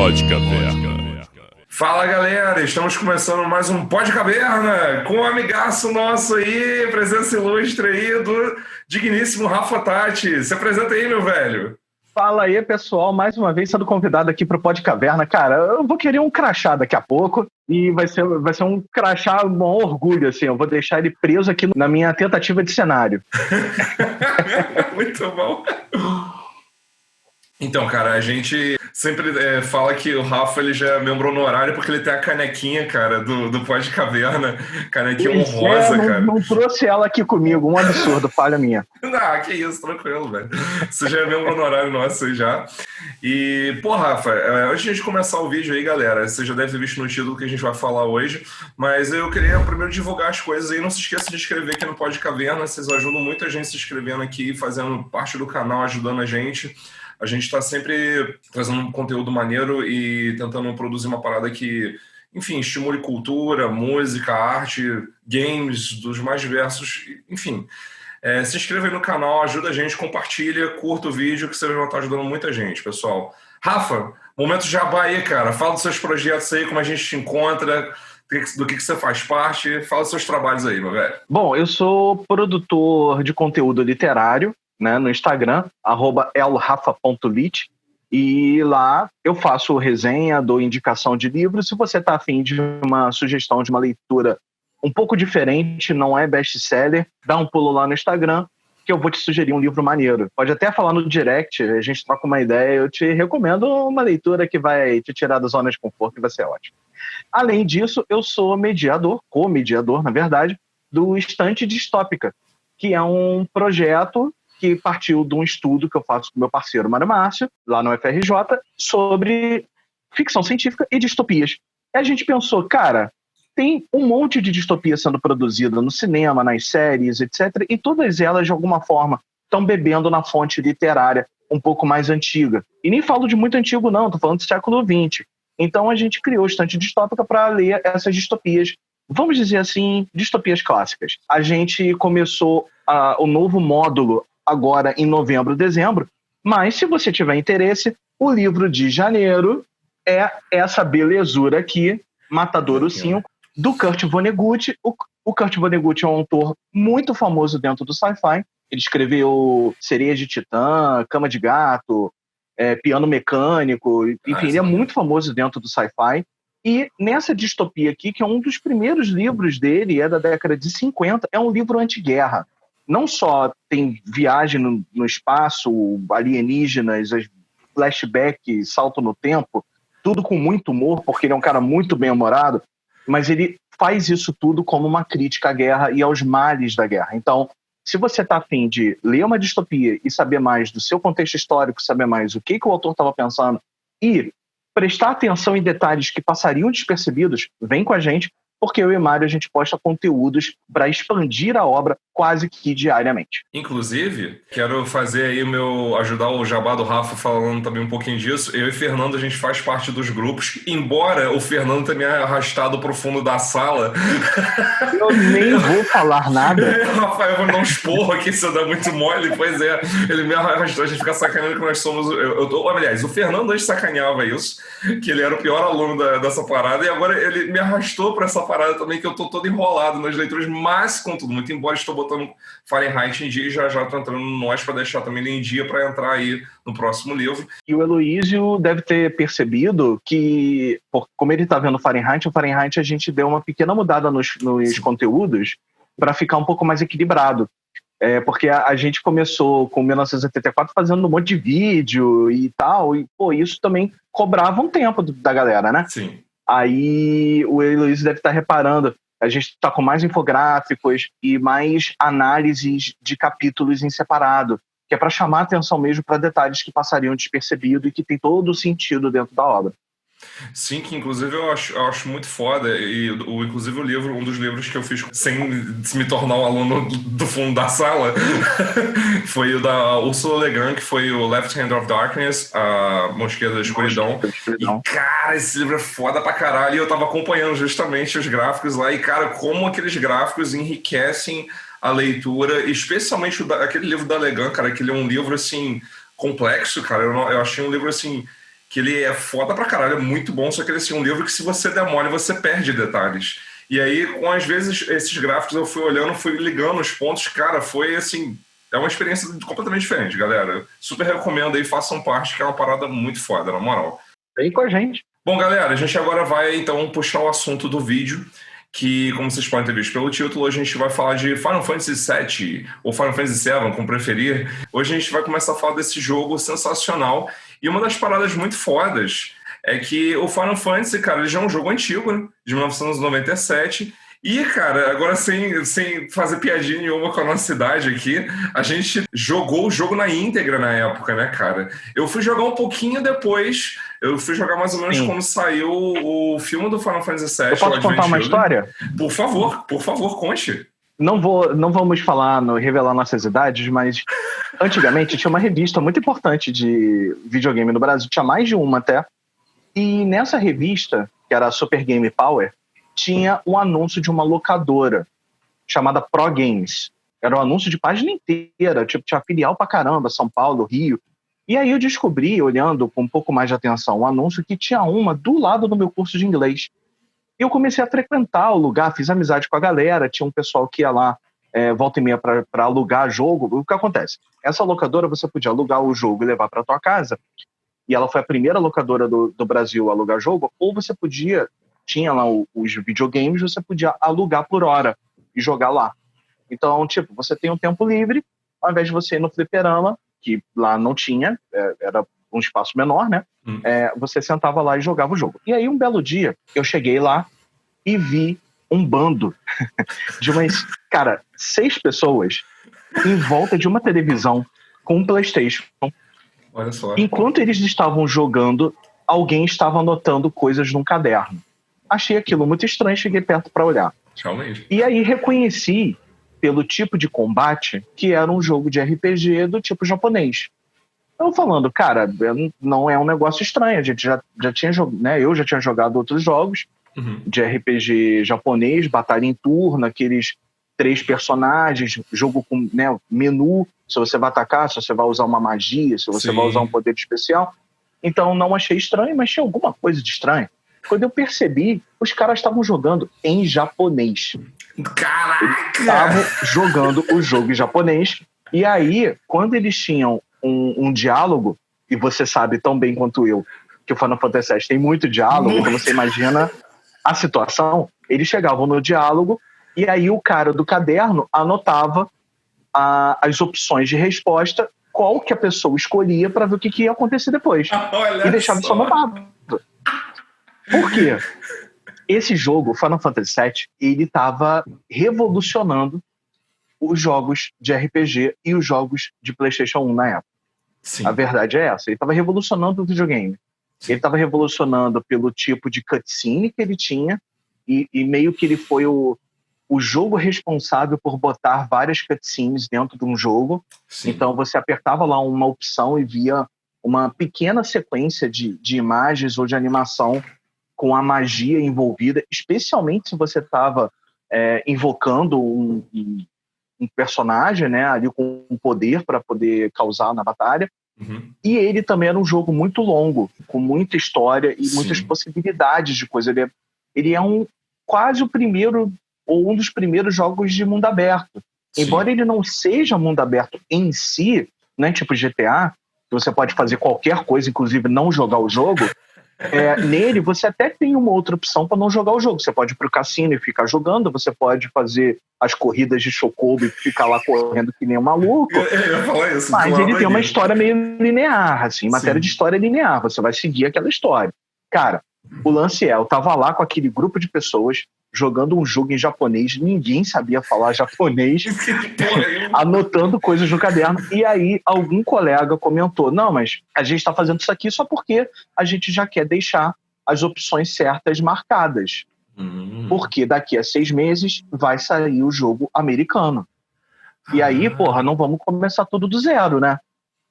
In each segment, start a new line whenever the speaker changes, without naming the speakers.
Pode Caverna.
Fala galera, estamos começando mais um Pode Caverna com um amigaço nosso aí, presença ilustre aí do digníssimo Rafa Tati. Se apresenta aí, meu velho.
Fala aí, pessoal, mais uma vez sendo convidado aqui pro Pode Caverna. Cara, eu vou querer um crachá daqui a pouco e vai ser um crachá, um orgulho, assim. Eu vou deixar ele preso aqui na minha tentativa de cenário.
Muito bom. Então, cara, a gente sempre fala que o Rafa ele já é membro honorário porque ele tem a canequinha, cara, do Pode Caverna. Canequinha honrosa, cara.
Não trouxe ela aqui comigo, um absurdo, falha minha.
Não, que isso, tranquilo, velho. Você já é membro honorário nosso aí já. E, pô, Rafa, antes de a gente começar o vídeo aí, galera, você já deve ter visto no título que a gente vai falar hoje, mas eu queria primeiro divulgar as coisas aí. Não se esqueça de inscrever aqui no Pode Caverna, vocês ajudam muito a gente se inscrevendo aqui, fazendo parte do canal, ajudando a gente. A gente está sempre trazendo um conteúdo maneiro e tentando produzir uma parada que, enfim, estimule cultura, música, arte, games, dos mais diversos, enfim. Se inscreva aí no canal, ajuda a gente, compartilha, curta o vídeo, que vocês vão estar ajudando muita gente, pessoal. Rafa, momento jabá aí, cara. Fala dos seus projetos aí, como a gente te encontra, do que você faz parte. Fala dos seus trabalhos aí, meu velho.
Bom, eu sou produtor de conteúdo literário, né, no Instagram, @elrafa.lit, e lá eu faço resenha, dou indicação de livros. Se você está afim de uma sugestão de uma leitura um pouco diferente, não é best-seller, dá um pulo lá no Instagram que eu vou te sugerir um livro maneiro. Pode até falar no direct, a gente troca uma ideia, eu te recomendo uma leitura que vai te tirar da zona de conforto e vai ser ótimo. Além disso, eu sou co-mediador, na verdade, do Estante Distópica, que é um projeto que partiu de um estudo que eu faço com meu parceiro Mário Márcio, lá no UFRJ, sobre ficção científica e distopias. E a gente pensou, cara, tem um monte de distopia sendo produzida no cinema, nas séries, etc., e todas elas, de alguma forma, estão bebendo na fonte literária um pouco mais antiga. E nem falo de muito antigo, não, estou falando do século XX. Então a gente criou o Estante Distópica para ler essas distopias, vamos dizer assim, distopias clássicas. A gente começou o novo módulo agora em novembro, dezembro, mas se você tiver interesse, o livro de janeiro é essa belezura aqui, Matadouro 5, do Kurt Vonnegut. O Kurt Vonnegut é um autor muito famoso dentro do sci-fi. Ele escreveu Sereia de Titã, Cama de Gato, Piano Mecânico, enfim, ele é muito famoso dentro do sci-fi. E nessa distopia aqui, que é um dos primeiros livros dele, é da década de 50, é um livro anti-guerra. Não só tem viagem no espaço, alienígenas, flashback, salto no tempo, tudo com muito humor, porque ele é um cara muito bem-humorado, mas ele faz isso tudo como uma crítica à guerra e aos males da guerra. Então, se você está afim de ler uma distopia e saber mais do seu contexto histórico, saber mais o que o autor estava pensando e prestar atenção em detalhes que passariam despercebidos, vem com a gente, porque eu e Mário a gente posta conteúdos para expandir a obra quase que diariamente.
Inclusive, quero fazer aí ajudar o jabá do Rafa falando também um pouquinho disso. Eu e Fernando, a gente faz parte dos grupos, embora o Fernando tenha arrastado pro fundo da sala.
Eu nem vou falar nada.
Rafael vai dar um esporro aqui se eu dar muito mole. Pois é, ele me arrastou, a gente fica sacaneando que nós somos... Aliás, o Fernando antes sacaneava isso, que ele era o pior aluno dessa parada, e agora ele me arrastou para essa parada também, que eu tô todo enrolado nas leituras, mas contudo, muito embora estou botando Fahrenheit em dia e já tô entrando no nós para deixar também ele em dia para entrar aí no próximo livro.
E o Heloísio deve ter percebido que, como ele tá vendo o Fahrenheit a gente deu uma pequena mudada nos conteúdos para ficar um pouco mais equilibrado. Porque a gente começou com 1984 fazendo um monte de vídeo e tal, e isso também cobrava um tempo da galera, né?
Sim.
Aí o Heloísio deve estar reparando, a gente está com mais infográficos e mais análises de capítulos em separado, que é para chamar atenção mesmo para detalhes que passariam despercebido e que tem todo o sentido dentro da obra.
Sim, que inclusive eu acho muito foda, e inclusive o livro, um dos livros que eu fiz sem me tornar um aluno do fundo da sala foi o da Ursula Le Guin, que foi o Left Hand of Darkness, a Mosqueira da Escuridão. E cara, esse livro é foda pra caralho, e eu tava acompanhando justamente os gráficos lá, e cara, como aqueles gráficos enriquecem a leitura, especialmente aquele livro da Le Guin, cara, que ele é um livro assim complexo, cara. Eu achei um livro assim que ele é foda pra caralho, é muito bom, só que ele é um livro que se você der mole, você perde detalhes. E aí, com às vezes, esses gráficos eu fui olhando, fui ligando os pontos, cara, foi assim, é uma experiência completamente diferente, galera. Super recomendo aí, façam parte, que é uma parada muito foda, na moral.
Vem com a gente.
Bom, galera, a gente agora vai, então, puxar o assunto do vídeo, que, como vocês podem ter visto pelo título, hoje a gente vai falar de Final Fantasy VII, ou Final Fantasy VII, como preferir. Hoje a gente vai começar a falar desse jogo sensacional. E uma das paradas muito fodas é que o Final Fantasy, cara, ele já é um jogo antigo, né? De 1997. E, cara, agora sem fazer piadinha nenhuma com a nossa idade aqui, a gente jogou o jogo na íntegra na época, né, cara? Eu fui jogar um pouquinho depois, eu fui jogar mais ou menos quando saiu o filme do Final Fantasy VII.
Eu posso contar uma história?
Por favor, conte.
Não vamos falar, revelar nossas idades, mas antigamente tinha uma revista muito importante de videogame no Brasil, tinha mais de uma até, e nessa revista, que era a Super Game Power, tinha um anúncio de uma locadora chamada Pro Games. Era um anúncio de página inteira, tipo, tinha filial pra caramba, São Paulo, Rio. E aí eu descobri, olhando com um pouco mais de atenção, um anúncio que tinha uma do lado do meu curso de inglês. E eu comecei a frequentar o lugar, fiz amizade com a galera, tinha um pessoal que ia lá volta e meia para alugar jogo. O que acontece? Essa locadora você podia alugar o jogo e levar para tua casa, e ela foi a primeira locadora do Brasil a alugar jogo, ou você podia, tinha lá os videogames, você podia alugar por hora e jogar lá. Então, tipo, você tem um tempo livre, ao invés de você ir no fliperama, que lá não tinha, era um espaço menor, né? Você sentava lá e jogava o jogo. E aí, um belo dia, eu cheguei lá e vi um bando de umas, 6 pessoas em volta de uma televisão com um PlayStation.
Olha só.
Enquanto eles estavam jogando, alguém estava anotando coisas num caderno. Achei aquilo muito estranho, cheguei perto para olhar.
Realmente.
E aí reconheci, pelo tipo de combate, que era um jogo de RPG do tipo japonês. Eu falando, cara, não é um negócio estranho, a gente já tinha jogado, né? Eu já tinha jogado outros jogos de RPG japonês, batalha em turno, aqueles 3 personagens, jogo com, né, menu, se você vai atacar, se você vai usar uma magia, se você vai usar um poder especial. Então não achei estranho, mas tinha alguma coisa de estranho. Quando eu percebi, os caras estavam jogando em japonês.
Caraca!
Eles estavam jogando o jogo em japonês. E aí, quando eles tinham um diálogo, e você sabe tão bem quanto eu que o Final Fantasy VII tem muito diálogo, então você imagina a situação, eles chegavam no diálogo e aí o cara do caderno anotava as opções de resposta, qual que a pessoa escolhia para ver o que ia acontecer depois. E deixava isso anotado. Por quê? Esse jogo, Final Fantasy VII, ele estava revolucionando os jogos de RPG e os jogos de PlayStation 1 na época.
Sim.
A verdade é essa. Ele estava revolucionando o videogame. Sim. Ele estava revolucionando pelo tipo de cutscene que ele tinha e meio que ele foi o jogo responsável por botar várias cutscenes dentro de um jogo. Sim. Então você apertava lá uma opção e via uma pequena sequência de imagens ou de animação com a magia envolvida, especialmente se você estava invocando um personagem, né, ali com um poder para poder causar na batalha. E ele também era um jogo muito longo, com muita história e muitas possibilidades de coisa. Ele é quase o primeiro, ou um dos primeiros jogos de mundo aberto. Embora ele não seja mundo aberto em si, né, tipo GTA, que você pode fazer qualquer coisa, inclusive não jogar o jogo, nele você até tem uma outra opção para não jogar o jogo. Você pode ir pro cassino e ficar jogando, você pode fazer as corridas de Chocobo e ficar lá correndo que nem um maluco.
Eu ia falar isso,
mas ele tem uma história meio linear, assim, matéria de história linear, você vai seguir aquela história. Cara, o lance eu tava lá com aquele grupo de pessoas jogando um jogo em japonês, ninguém sabia falar japonês, anotando coisas no caderno, e aí algum colega comentou, não, mas a gente tá fazendo isso aqui só porque a gente já quer deixar as opções certas marcadas. Porque daqui a 6 meses vai sair o jogo americano. E aí, porra, não vamos começar tudo do zero, né?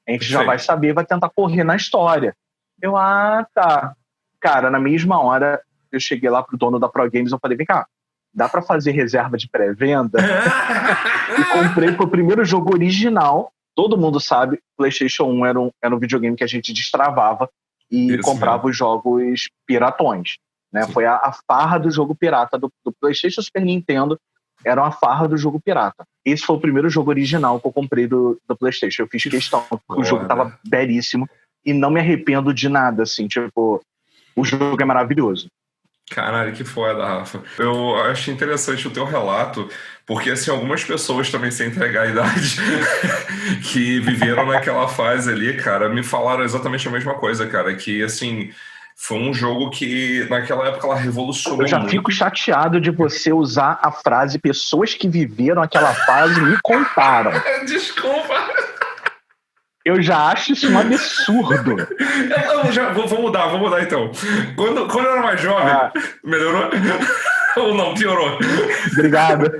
A gente já vai saber, vai tentar correr na história. Eu, tá. Cara, na mesma hora, eu cheguei lá pro dono da Pro Games, eu falei, vem cá, dá pra fazer reserva de pré-venda? E comprei pro primeiro jogo original. Todo mundo sabe, PlayStation 1 era um videogame que a gente destravava. e
Isso
comprava
mesmo.
os jogos piratões, né?
Sim.
Foi a farra do jogo pirata do PlayStation e Super Nintendo, era uma farra do jogo pirata. Esse foi o primeiro jogo original que eu comprei do PlayStation. Eu fiz
Que
questão, porque o jogo tava
foda.
belíssimo e não me arrependo de nada, assim, tipo, o jogo é maravilhoso.
Caralho, que foda, Rafa. Eu acho interessante o teu relato, porque assim, algumas pessoas também sem entregar a idade que viveram naquela fase ali, cara, me falaram exatamente a mesma coisa, cara, que assim, foi um jogo que naquela época ela
Eu
revolucionou
já fico
muito.
chateado de você usar a frase pessoas que viveram aquela fase me contaram.
Desculpa.
Eu já acho isso um absurdo.
Eu já vou mudar então. Quando eu era mais jovem,
Ah,
melhorou? Ou não, piorou?
obrigado.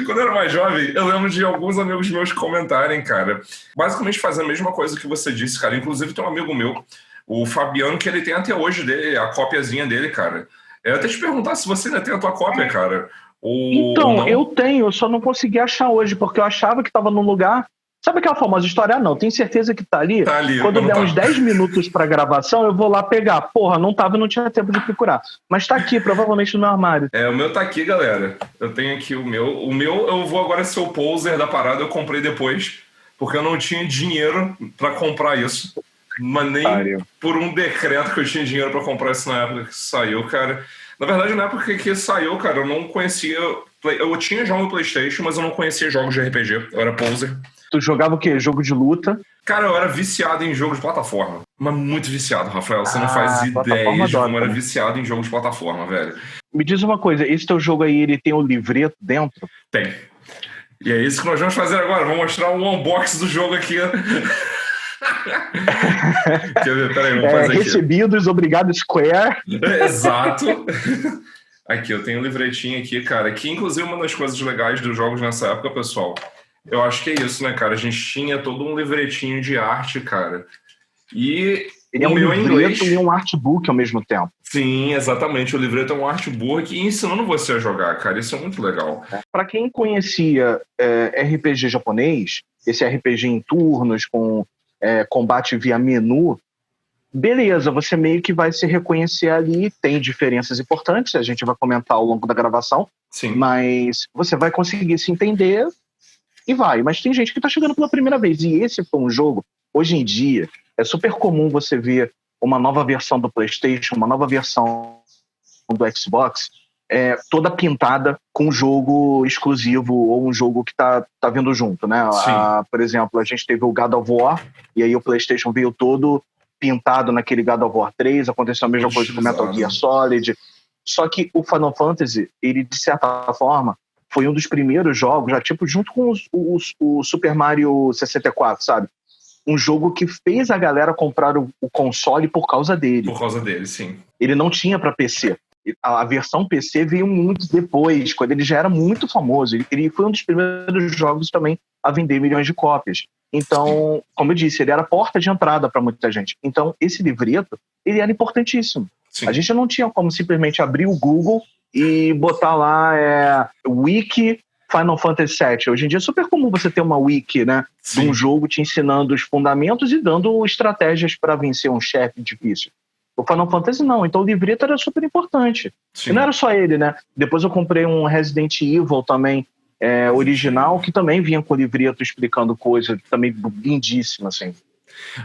Quando eu era mais jovem, eu lembro de alguns amigos meus comentarem, cara. Basicamente fazer a mesma coisa que você disse, cara. Inclusive tem um amigo meu, o Fabiano, que ele tem até hoje dele, a cópiazinha dele, cara. Eu até te perguntar se você ainda tem a tua cópia, cara. Ou
Então, eu
não.
tenho, eu só não consegui achar hoje, porque eu achava que estava num lugar. Sabe aquela famosa história? Ah, não, tenho certeza que tá ali.
Tá ali,
Quando
mas não
der uns
tá.
10 minutos pra gravação, eu vou lá pegar. Porra, não tava e não tinha tempo de procurar. Mas tá aqui, provavelmente no meu armário.
É, o meu tá aqui, galera. Eu tenho aqui o meu. O meu, eu vou agora ser o poser da parada, eu comprei depois, porque eu não tinha dinheiro pra comprar isso. Mas nem
Pariu.
por um decreto que eu tinha dinheiro pra comprar isso na época que saiu, cara. Na verdade, na época que saiu, cara, eu não conhecia. Eu tinha jogo no PlayStation, mas eu não conhecia jogos de RPG. Eu era poser.
Tu jogava o quê? Jogo de luta?
Cara, eu era viciado em jogos de plataforma. Mas muito viciado, Rafael. Você não faz
Ah,
ideia
plataforma
de como eu
Dota,
era
né?
viciado em jogos de plataforma, velho.
Me diz uma coisa, esse teu jogo aí, ele tem o livreto dentro?
Tem. E é isso que nós vamos fazer agora. Vou mostrar um unboxing do jogo aqui. Quer ver? Peraí, vamos fazer aqui.
Recebidos, obrigado Square.
Exato. Aqui, eu tenho um livretinho aqui, cara, que inclusive uma das coisas legais dos jogos nessa época, pessoal, eu acho que é isso, né, cara? A gente tinha todo um livretinho de arte, cara. E
Ele é
o
um
meu é em
livreto e
inglês.
um artbook ao mesmo tempo.
Sim, exatamente. O livreto é um artbook ensinando você a jogar, cara. Isso é muito legal.
Para quem conhecia RPG japonês, esse RPG em turnos com combate via menu, beleza, você meio que vai se reconhecer ali, tem diferenças importantes, a gente vai comentar ao longo da gravação,
Sim,
mas você vai conseguir se entender e vai. Mas tem gente que está chegando pela primeira vez, e esse foi um jogo, hoje em dia, é super comum você ver uma nova versão do PlayStation, uma nova versão do Xbox, toda pintada com um jogo exclusivo ou um jogo que tá vindo junto, né?
sim.
Por exemplo, a gente teve o God of War, e aí o PlayStation veio todo pintado naquele God of War 3, aconteceu a
Todo
mesma coisa com o Metal Gear
estilizado.
Solid, só que o Final Fantasy, ele de certa forma, foi um dos primeiros jogos, já tipo junto com o Super Mario 64, sabe? Um jogo que fez a galera comprar o console por causa dele.
Por causa dele, sim.
Ele não tinha para PC. A versão PC veio muito depois, quando ele já era muito famoso. Ele foi um dos primeiros jogos também a vender milhões de cópias.
Sim,
Então, como eu disse, ele era a porta de entrada para muita gente. Então, esse livreto, ele era importantíssimo. A
sim.
gente não tinha como simplesmente abrir o Google e botar lá Wiki Final Fantasy VII. Hoje em dia é super comum você ter uma wiki, né, de um
Sim.
jogo te ensinando os fundamentos e dando estratégias para vencer um chefe difícil. O Final Fantasy não, então o livreto era super importante.
Sim.
E não era só ele, né? Depois eu comprei um Resident Evil também, original, que também vinha com o livreto explicando coisa, também lindíssima, assim.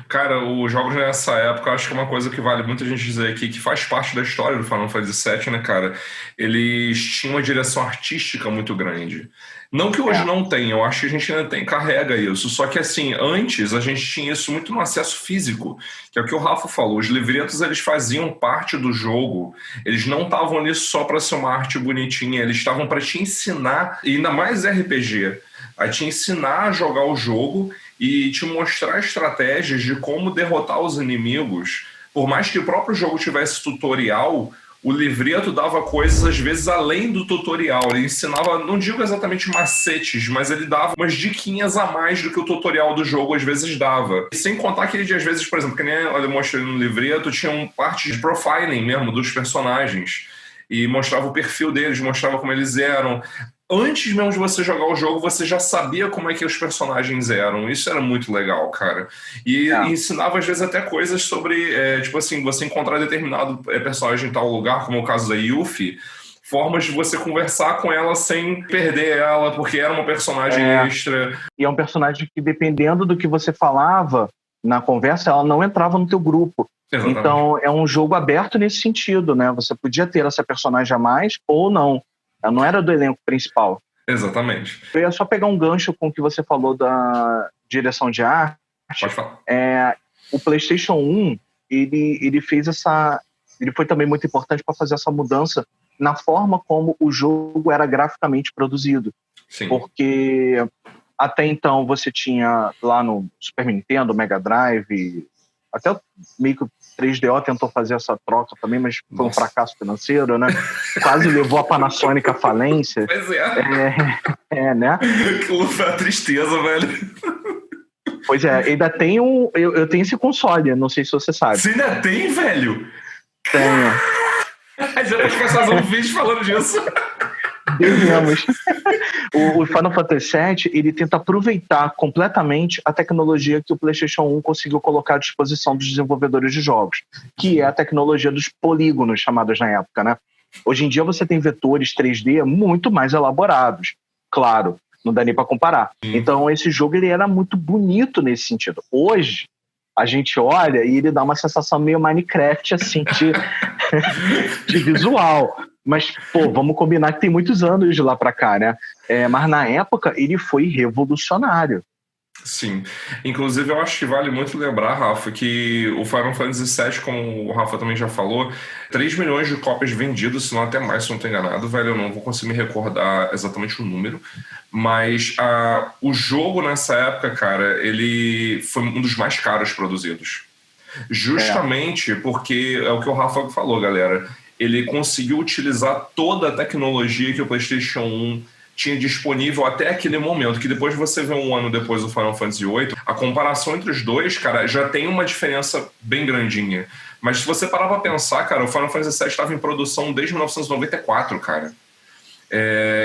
Cara, os jogos nessa época, eu acho que é uma coisa que vale muito a gente dizer aqui, que faz parte da história do Final Fantasy VII, né, cara? Eles tinham uma direção artística muito grande. Não que hoje não tenha, eu acho que a gente ainda carrega isso. Só que, assim, antes a gente tinha isso muito no acesso físico, que é o que o Rafa falou. Os livretos, eles faziam parte do jogo. Eles não estavam ali só para ser uma arte bonitinha, eles estavam para te ensinar, e ainda mais RPG, a te ensinar a jogar o jogo e te mostrar estratégias de como derrotar os inimigos. Por mais que o próprio jogo tivesse tutorial, o livreto dava coisas às vezes além do tutorial. Ele ensinava, não digo exatamente macetes, mas ele dava umas diquinhas a mais do que o tutorial do jogo às vezes dava. E sem contar que ele às vezes, por exemplo, que nem eu mostrei no livreto, tinha parte de profiling mesmo dos personagens. E mostrava o perfil deles, mostrava como eles eram. antes mesmo de você jogar o jogo, você já sabia como é que os personagens eram. Isso era muito legal, cara. E ensinava, às vezes, até coisas sobre, tipo assim, você encontrar determinado personagem em tal lugar, como é o caso da Yuffie, formas de você conversar com ela sem perder ela, porque era uma personagem extra.
E é um personagem que, dependendo do que você falava na conversa, ela não entrava no teu grupo.
Exatamente.
Então, é um jogo aberto nesse sentido, né? Você podia ter essa personagem a mais ou não. Ela não era do elenco principal.
Exatamente.
Eu ia só pegar um gancho com o que você falou da direção de arte.
Pode falar.
O PlayStation 1, ele fez essa... Ele foi também muito importante para fazer essa mudança na forma como o jogo era graficamente produzido.
Sim.
Porque até então você tinha lá no Super Nintendo, Mega Drive, até meio que o 3DO tentou fazer essa troca também, mas foi um fracasso financeiro, né? Quase levou a Panasonic à falência.
Pois é.
Né?
Aquilo foi uma tristeza, velho.
Pois é, ainda tem eu tenho esse console, não sei se você sabe.
Você ainda tem, velho?
Tenho.
A gente vai fazer um vídeo falando disso.
Devemos. O Final Fantasy VII, ele tenta aproveitar completamente a tecnologia que o PlayStation 1 conseguiu colocar à disposição dos desenvolvedores de jogos, que é a tecnologia dos polígonos, chamados na época, né? Hoje em dia você tem vetores 3D muito mais elaborados. Claro, não dá nem para comparar. Então esse jogo ele era muito bonito nesse sentido. Hoje, a gente olha e ele dá uma sensação meio Minecraft, assim, de visual. Mas, pô, vamos combinar que tem muitos anos de lá pra cá, né? Mas na época ele foi revolucionário.
Sim. Inclusive, eu acho que vale muito lembrar, Rafa, que o Final Fantasy VII, como o Rafa também já falou, 3 milhões de cópias vendidas, se não até mais, se não estou enganado, velho, eu não vou conseguir me recordar exatamente o número, mas o jogo nessa época, cara, ele foi um dos mais caros produzidos. Justamente porque é o que o Rafa falou, galera, ele conseguiu utilizar toda a tecnologia que o PlayStation 1 tinha disponível até aquele momento, que depois você vê um ano depois do Final Fantasy VIII, a comparação entre os dois, cara, já tem uma diferença bem grandinha. Mas se você parar pra pensar, cara, o Final Fantasy VII estava em produção desde 1994, cara.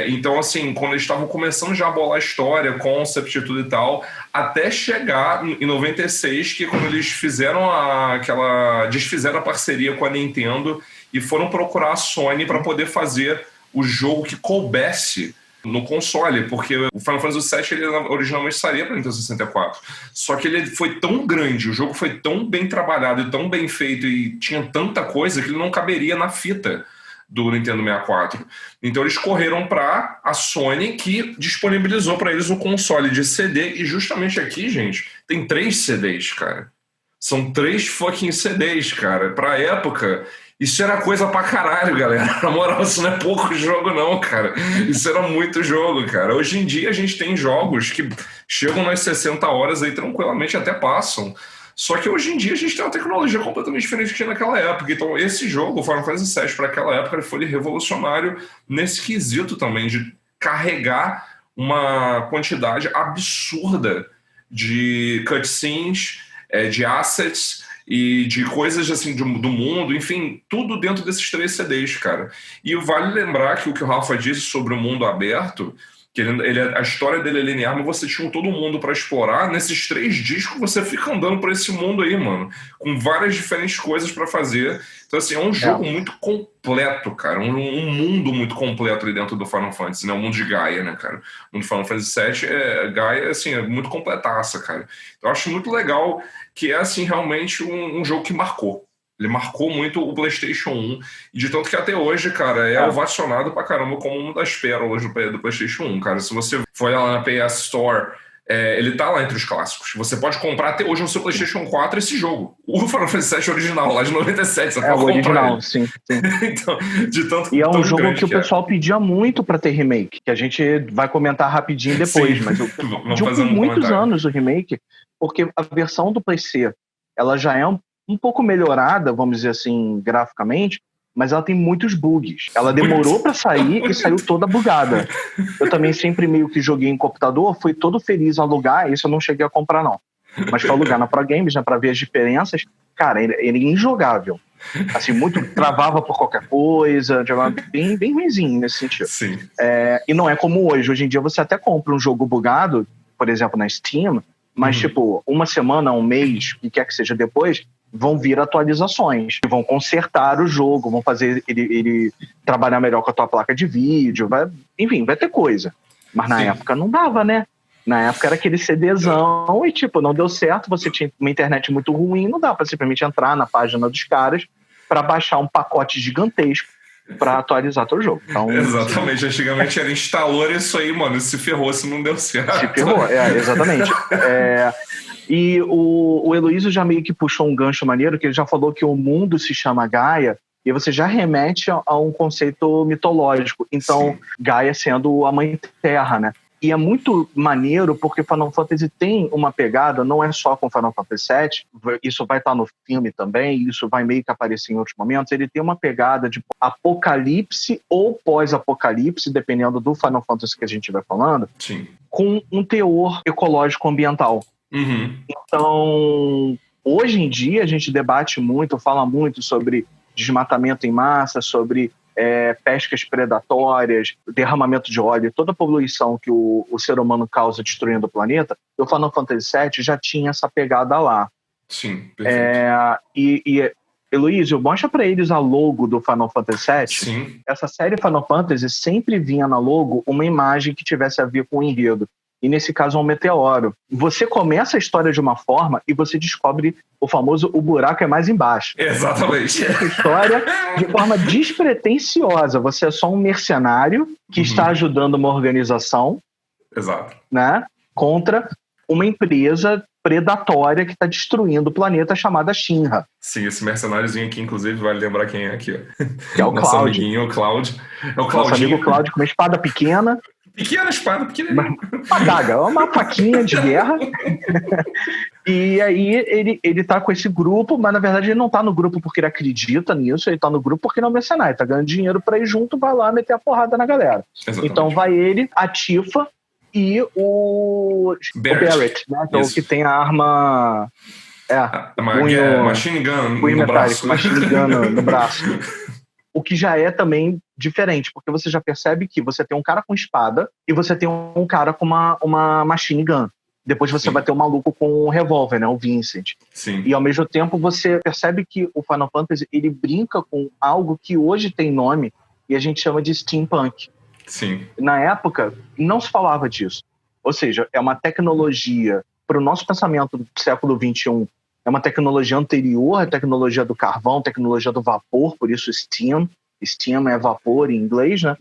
Então, assim, quando eles estavam começando já a bolar a história, concept e tudo e tal, até chegar em 96, que quando eles fizeram desfizeram a parceria com a Nintendo e foram procurar a Sony para poder fazer o jogo que coubesse no console, porque o Final Fantasy VII ele originalmente sairia para Nintendo 64. Só que ele foi tão grande, o jogo foi tão bem trabalhado e tão bem feito e tinha tanta coisa que ele não caberia na fita do Nintendo 64. Então eles correram para a Sony, que disponibilizou para eles o console de CD, e justamente aqui, gente, tem 3 CDs, cara. São 3 fucking CDs, cara. Pra época, isso era coisa pra caralho, galera. Na moral, isso não é pouco jogo, não, cara. Isso era muito jogo, cara. Hoje em dia a gente tem jogos que chegam nas 60 horas aí tranquilamente, até passam. Só que hoje em dia a gente tem uma tecnologia completamente diferente que tinha naquela época. Então esse jogo, o Final Fantasy VII, para aquela época, ele foi revolucionário nesse quesito também, de carregar uma quantidade absurda de cutscenes, de assets e de coisas assim do mundo, enfim, tudo dentro desses 3 CDs, cara. E vale lembrar que o que o Rafa disse sobre o mundo aberto, que a história dele é linear, mas você tinha todo mundo para explorar. Nesses 3 discos você fica andando por esse mundo aí, mano, com várias diferentes coisas para fazer. Então, assim, é um jogo muito completo, cara, um mundo muito completo ali dentro do Final Fantasy, né? O mundo de Gaia, né, cara? O mundo do Final Fantasy VII Gaia, assim, é muito completaça, cara. Então, eu acho muito legal que é, assim, realmente um jogo que marcou. Ele marcou muito o PlayStation 1, e de tanto que até hoje, cara, é ovacionado pra caramba como uma das pérolas do PlayStation 1, cara. Se você for lá na PS Store, ele tá lá entre os clássicos. Você pode comprar até hoje no seu PlayStation 4 esse jogo. O Final Fantasy VII original, lá de 97, você pode
o original,
comprar
sim.
Então, de tanto,
e é um jogo que o
é.
pessoal pedia muito pra ter remake, que a gente vai comentar rapidinho depois, mas eu pediu por muitos anos o remake, porque a versão do PC, ela já é um pouco melhorada, vamos dizer assim, graficamente, mas ela tem muitos bugs. Ela demorou para sair e saiu toda bugada. Eu também sempre meio que joguei em computador, fui todo feliz a alugar, isso eu não cheguei a comprar não. Mas para alugar na Pro Games, né, para ver as diferenças, cara, ele é injogável. Assim, muito travava por qualquer coisa, jogava bem, bem ruinzinho nesse sentido.
Sim.
E não é como hoje. Hoje em dia você até compra um jogo bugado, por exemplo, na Steam, mas tipo, uma semana, um mês, o que quer que seja depois, vão vir atualizações, vão consertar o jogo, vão fazer ele trabalhar melhor com a tua placa de vídeo, enfim, vai ter coisa. Mas na época não dava, né? Na época era aquele CDzão e, tipo, não deu certo, você tinha uma internet muito ruim, não dá pra simplesmente entrar na página dos caras pra baixar um pacote gigantesco pra atualizar teu jogo. Então,
exatamente, antigamente era instalou isso aí, mano, se ferrou, se não deu certo.
Se ferrou, exatamente. E o Heloísio já meio que puxou um gancho maneiro, que ele já falou que o mundo se chama Gaia, e você já remete a um conceito mitológico. Então, sim, Gaia sendo a mãe terra, né? E é muito maneiro porque Final Fantasy tem uma pegada, não é só com Final Fantasy VII, isso vai estar no filme também, isso vai meio que aparecer em outros momentos, ele tem uma pegada de apocalipse ou pós-apocalipse, dependendo do Final Fantasy que a gente vai falando,
sim,
com um teor ecológico ambiental. Então, hoje em dia a gente debate muito, fala muito sobre desmatamento em massa, sobre pescas predatórias, derramamento de óleo, toda a poluição que o ser humano causa destruindo o planeta. O Final Fantasy VII já tinha essa pegada lá.
Sim, perfeito.
Heloísio, mostra pra eles a logo do Final Fantasy VII.
Sim.
Essa série Final Fantasy sempre vinha na logo uma imagem que tivesse a ver com o enredo. E nesse caso é um meteoro. Você começa a história de uma forma e você descobre o famoso o buraco é mais embaixo.
Exatamente.
Essa história de forma despretensiosa. Você é só um mercenário que está ajudando uma organização,
exato,
né, contra uma empresa predatória que está destruindo o planeta chamada Shinra.
Sim, esse mercenáriozinho aqui, inclusive, vale lembrar quem é aqui, ó.
Que é o
nosso
Cloud.
amiguinho, o Cloud. É o
Nosso amigo Cloud com uma espada pequena.
Pequena espada, pequena.
Uma adaga, uma faquinha de guerra. E aí ele tá com esse grupo, mas na verdade ele não tá no grupo porque ele acredita nisso, ele tá no grupo porque ele é um mercenário, tá ganhando dinheiro pra ir junto, vai lá meter a porrada na galera. Exatamente. Então vai ele, a Tifa e o Barrett, né? Então, que tem a arma...
Machine Gun
no braço. Machine Gun no braço. O que já é também diferente, porque você já percebe que você tem um cara com espada e você tem um cara com uma machine gun. Depois você vai ter um maluco com um revólver, né? O Vincent.
Sim.
E ao mesmo tempo você percebe que o Final Fantasy ele brinca com algo que hoje tem nome e a gente chama de steampunk.
Sim.
Na época, não se falava disso. Ou seja, é uma tecnologia, para o nosso pensamento do século XXI, é uma tecnologia anterior à tecnologia do carvão, tecnologia do vapor, por isso Steam. Steam é vapor em inglês, né?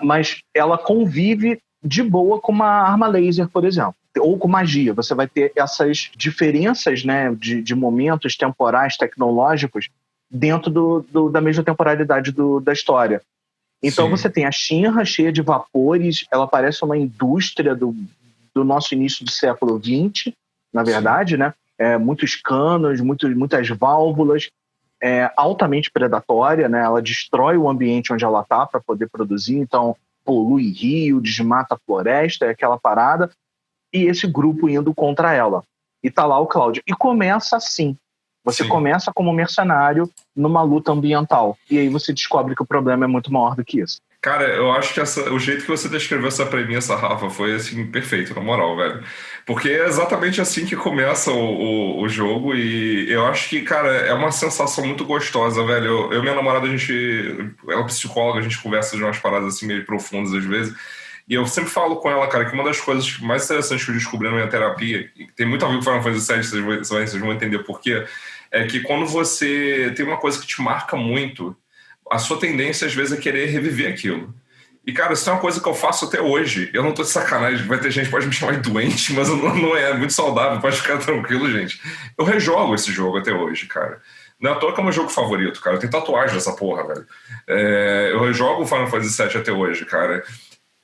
Mas ela convive de boa com uma arma laser, por exemplo, ou com magia. Você vai ter essas diferenças, né, de momentos temporais, tecnológicos, dentro da mesma temporalidade da história. Então você tem a Shinra cheia de vapores, ela parece uma indústria do nosso início do século XX, na verdade, né? Muitos canos, muitas válvulas, altamente predatória, né? Ela destrói o ambiente onde ela está para poder produzir, então polui rio, desmata a floresta, é aquela parada, e esse grupo indo contra ela. E tá lá o Cloud. E começa assim. Você começa como mercenário numa luta ambiental. E aí você descobre que o problema é muito maior do que isso.
Cara, eu acho que o jeito que você descreveu essa premissa, Rafa, foi assim, perfeito, na moral, velho. Porque é exatamente assim que começa o jogo e eu acho que, cara, é uma sensação muito gostosa, velho. Eu e minha namorada, ela é psicóloga, a gente conversa de umas paradas assim meio profundas às vezes. E eu sempre falo com ela, cara, que uma das coisas mais interessantes que eu descobri na minha terapia, e tem muito a ver com Final Fantasy VII, vocês vão entender por quê, é que quando você tem uma coisa que te marca muito, a sua tendência às vezes é querer reviver aquilo. E, cara, isso é uma coisa que eu faço até hoje. Eu não tô de sacanagem, vai ter gente que pode me chamar de doente, mas não é muito saudável, pode ficar tranquilo, gente. Eu rejogo esse jogo até hoje, cara. Não é à toa que é o meu jogo favorito, cara. Eu tenho tatuagem dessa porra, velho. Eu rejogo o Final Fantasy VII até hoje, cara,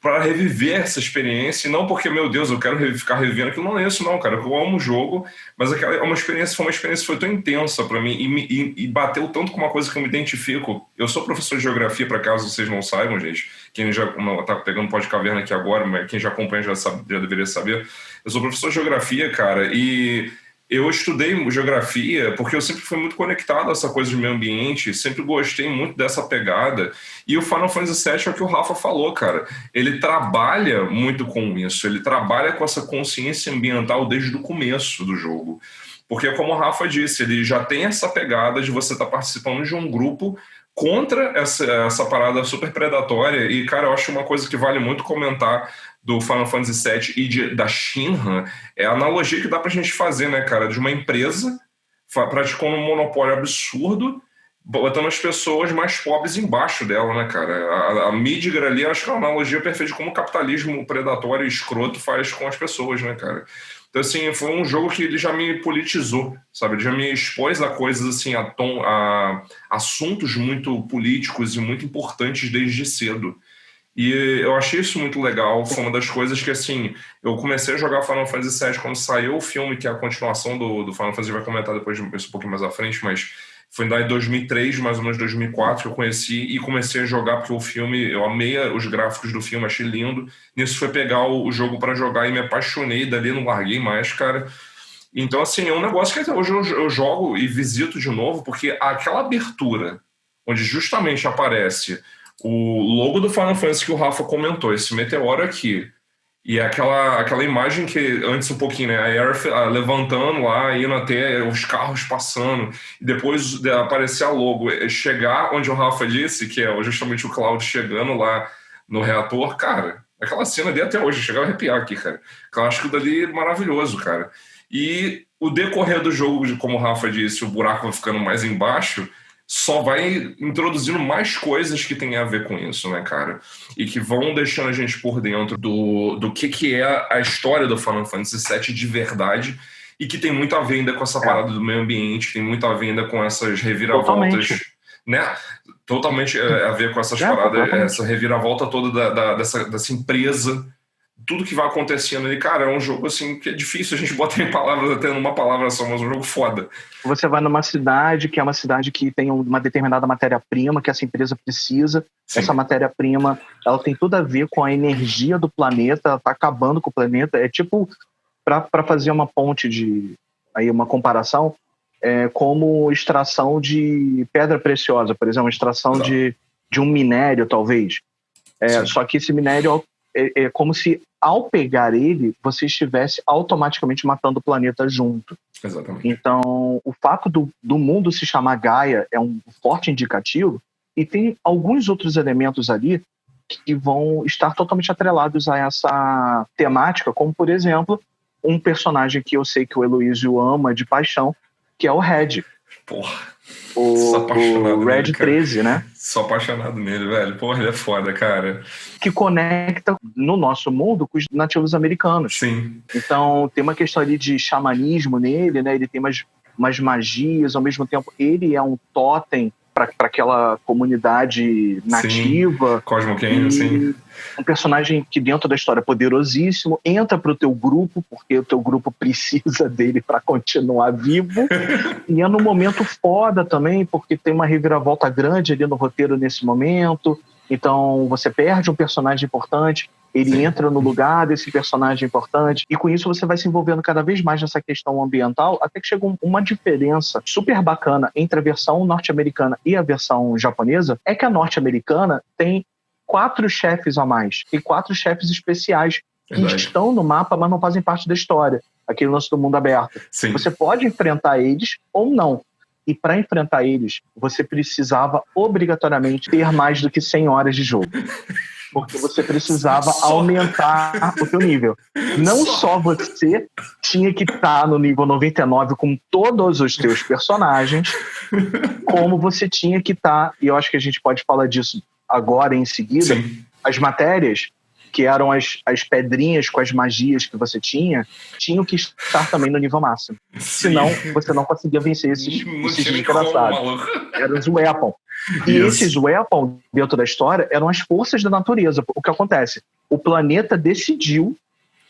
para reviver essa experiência, e não porque, meu Deus, eu quero ficar revivendo aquilo, não é isso não, cara, eu amo o jogo, mas foi uma experiência que foi tão intensa para mim e bateu tanto com uma coisa que eu me identifico. Eu sou professor de geografia, para caso vocês não saibam, gente, quem já tá pegando pó de caverna aqui agora, mas quem já acompanha já deveria saber. Eu sou professor de geografia, cara, e Eu estudei geografia porque eu sempre fui muito conectado a essa coisa de meio ambiente, sempre gostei muito dessa pegada. E o Final Fantasy VII é o que o Rafa falou, cara. Ele trabalha muito com isso, ele trabalha com essa consciência ambiental desde o começo do jogo. Porque, como o Rafa disse, ele já tem essa pegada de você estar participando de um grupo contra essa parada super predatória. E, cara, eu acho uma coisa que vale muito comentar do Final Fantasy VII e da Shinra é a analogia que dá pra gente fazer, né, cara? De uma empresa praticando um monopólio absurdo, botando as pessoas mais pobres embaixo dela, né, cara? A Midgar ali, acho que é uma analogia perfeita de como o capitalismo predatório e escroto faz com as pessoas, né, cara? Então, assim, foi um jogo que ele já me politizou, sabe? Ele já me expôs a coisas, assim, a assuntos muito políticos e muito importantes desde cedo. E eu achei isso muito legal, foi uma das coisas que, assim, eu comecei a jogar Final Fantasy VII quando saiu o filme, que é a continuação do Final Fantasy, vai comentar depois isso um pouquinho mais à frente, mas foi em 2003, mais ou menos 2004, que eu conheci e comecei a jogar, porque o filme, eu amei os gráficos do filme, achei lindo. Nisso foi pegar o jogo para jogar e me apaixonei, dali não larguei mais, cara. Então, assim, é um negócio que até hoje eu jogo e visito de novo, porque aquela abertura, onde justamente aparece o logo do Final Fantasy que o Rafa comentou, esse meteoro aqui, e aquela imagem que antes um pouquinho, né, a Aerith levantando lá, indo até os carros passando, e depois aparecer a logo, chegar onde o Rafa disse, que é justamente o Cloud chegando lá no reator, cara, aquela cena ali até hoje, chegava a arrepiar aqui, cara. Eu acho que dali é maravilhoso, cara. E o decorrer do jogo, como o Rafa disse, o buraco vai ficando mais embaixo, só vai introduzindo mais coisas que tem a ver com isso, né, cara? E que vão deixando a gente por dentro do que é a história do Final Fantasy VII de verdade e que tem muito a ver ainda com essa parada do meio ambiente, tem muito a ver ainda com essas reviravoltas, né? Totalmente a ver com essas paradas, essa reviravolta toda dessa empresa, tudo que vai acontecendo ali, cara, é um jogo assim que é difícil a gente botar em palavras, até numa palavra só, mas é um jogo foda.
Você vai numa cidade que é uma cidade que tem uma determinada matéria-prima que essa empresa precisa. Sim. Essa matéria-prima, ela tem tudo a ver com a energia do planeta, ela tá acabando com o planeta. É tipo, para fazer uma ponte aí uma comparação, como extração de pedra preciosa, por exemplo, extração de um minério, talvez. Só que esse minério é como se, ao pegar ele, você estivesse automaticamente matando o planeta junto.
Exatamente.
Então, o fato do mundo se chamar Gaia é um forte indicativo, e tem alguns outros elementos ali que vão estar totalmente atrelados a essa temática, como, por exemplo, um personagem que eu sei que o Heloísio ama de paixão, que é o Red.
Porra.
O Red 13, né?
Sou apaixonado nele, velho. Porra, ele é foda, cara.
Que conecta no nosso mundo com os nativos americanos.
Sim.
Então, tem uma questão ali de xamanismo nele, né? Ele tem umas magias, ao mesmo tempo, ele é um totem para aquela comunidade nativa.
Cosmo Canyon, sim.
Um personagem que dentro da história é poderosíssimo, entra pro teu grupo, porque o teu grupo precisa dele para continuar vivo. E é num momento foda também, porque tem uma reviravolta grande ali no roteiro nesse momento. Então você perde um personagem importante, ele entra no lugar desse personagem importante, e com isso você vai se envolvendo cada vez mais nessa questão ambiental, até que chega uma diferença super bacana entre a versão norte-americana e a versão japonesa, é que a norte-americana tem 4 chefes a mais, tem 4 chefes especiais que estão no mapa, mas não fazem parte da história, aquele lance do mundo aberto.
Sim.
Você pode enfrentar eles ou não. E para enfrentar eles, você precisava obrigatoriamente ter mais do que 100 horas de jogo. Porque você precisava aumentar o seu nível. Não só você tinha que estar no nível 99 com todos os teus personagens, como você tinha que estar, e eu acho que a gente pode falar disso agora em seguida, as matérias, que eram as pedrinhas com as magias que você tinham que estar também no nível máximo. Senão, você não conseguia vencer esses desgraçados. Eram os weapons. E esses weapons, dentro da história, eram as forças da natureza. O que acontece? O planeta decidiu,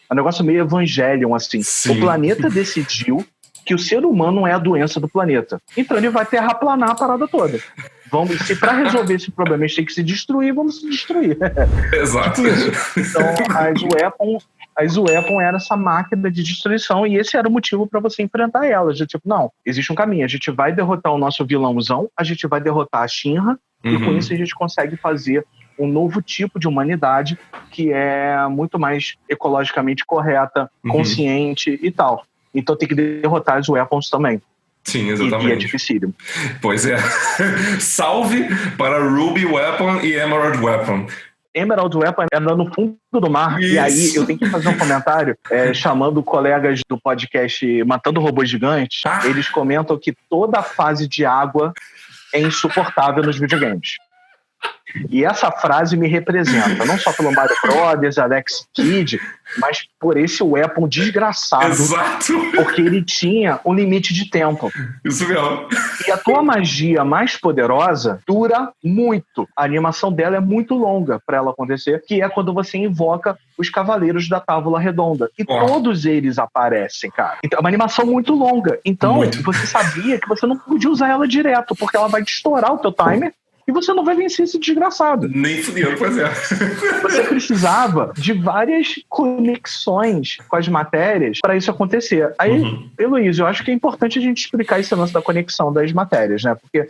é um negócio meio Evangelion, assim. O planeta decidiu que o ser humano é a doença do planeta. Então ele vai terraplanar a parada toda. Vamos, se para resolver esse problema a gente tem que se destruir, vamos se destruir.
Exato.
Tipo isso. Então, as Weapon era essa máquina de destruição e esse era o motivo para você enfrentar elas. De tipo, não, existe um caminho. A gente vai derrotar o nosso vilãozão, a gente vai derrotar a Shinra e com isso a gente consegue fazer um novo tipo de humanidade que é muito mais ecologicamente correta, consciente e tal. Então tem que derrotar as Weapons também.
Sim, exatamente.
E é dificílimo.
Pois é. Salve para Ruby Weapon e Emerald Weapon.
Emerald Weapon anda no fundo do mar.
Isso.
E aí eu tenho que fazer um comentário chamando colegas do podcast Matando Robôs Gigantes. Eles comentam que toda a fase de água é insuportável nos videogames. E essa frase me representa, não só pelo Mario Brothers, Alex Kidd, mas por esse Weapon desgraçado.
Exato.
Porque ele tinha um limite de tempo.
Isso mesmo.
E a tua magia mais poderosa dura muito. A animação dela é muito longa para ela acontecer, que é quando você invoca os Cavaleiros da Távola Redonda. E todos eles aparecem, cara. Então, é uma animação muito longa. Então, você sabia que você não podia usar ela direto, porque ela vai te estourar o teu timer. E você não vai vencer esse desgraçado.
Nem fudendo, pois é.
Você precisava de várias conexões com as matérias para isso acontecer. Aí, Heloísa, eu acho que é importante a gente explicar esse lance da conexão das matérias, né? Porque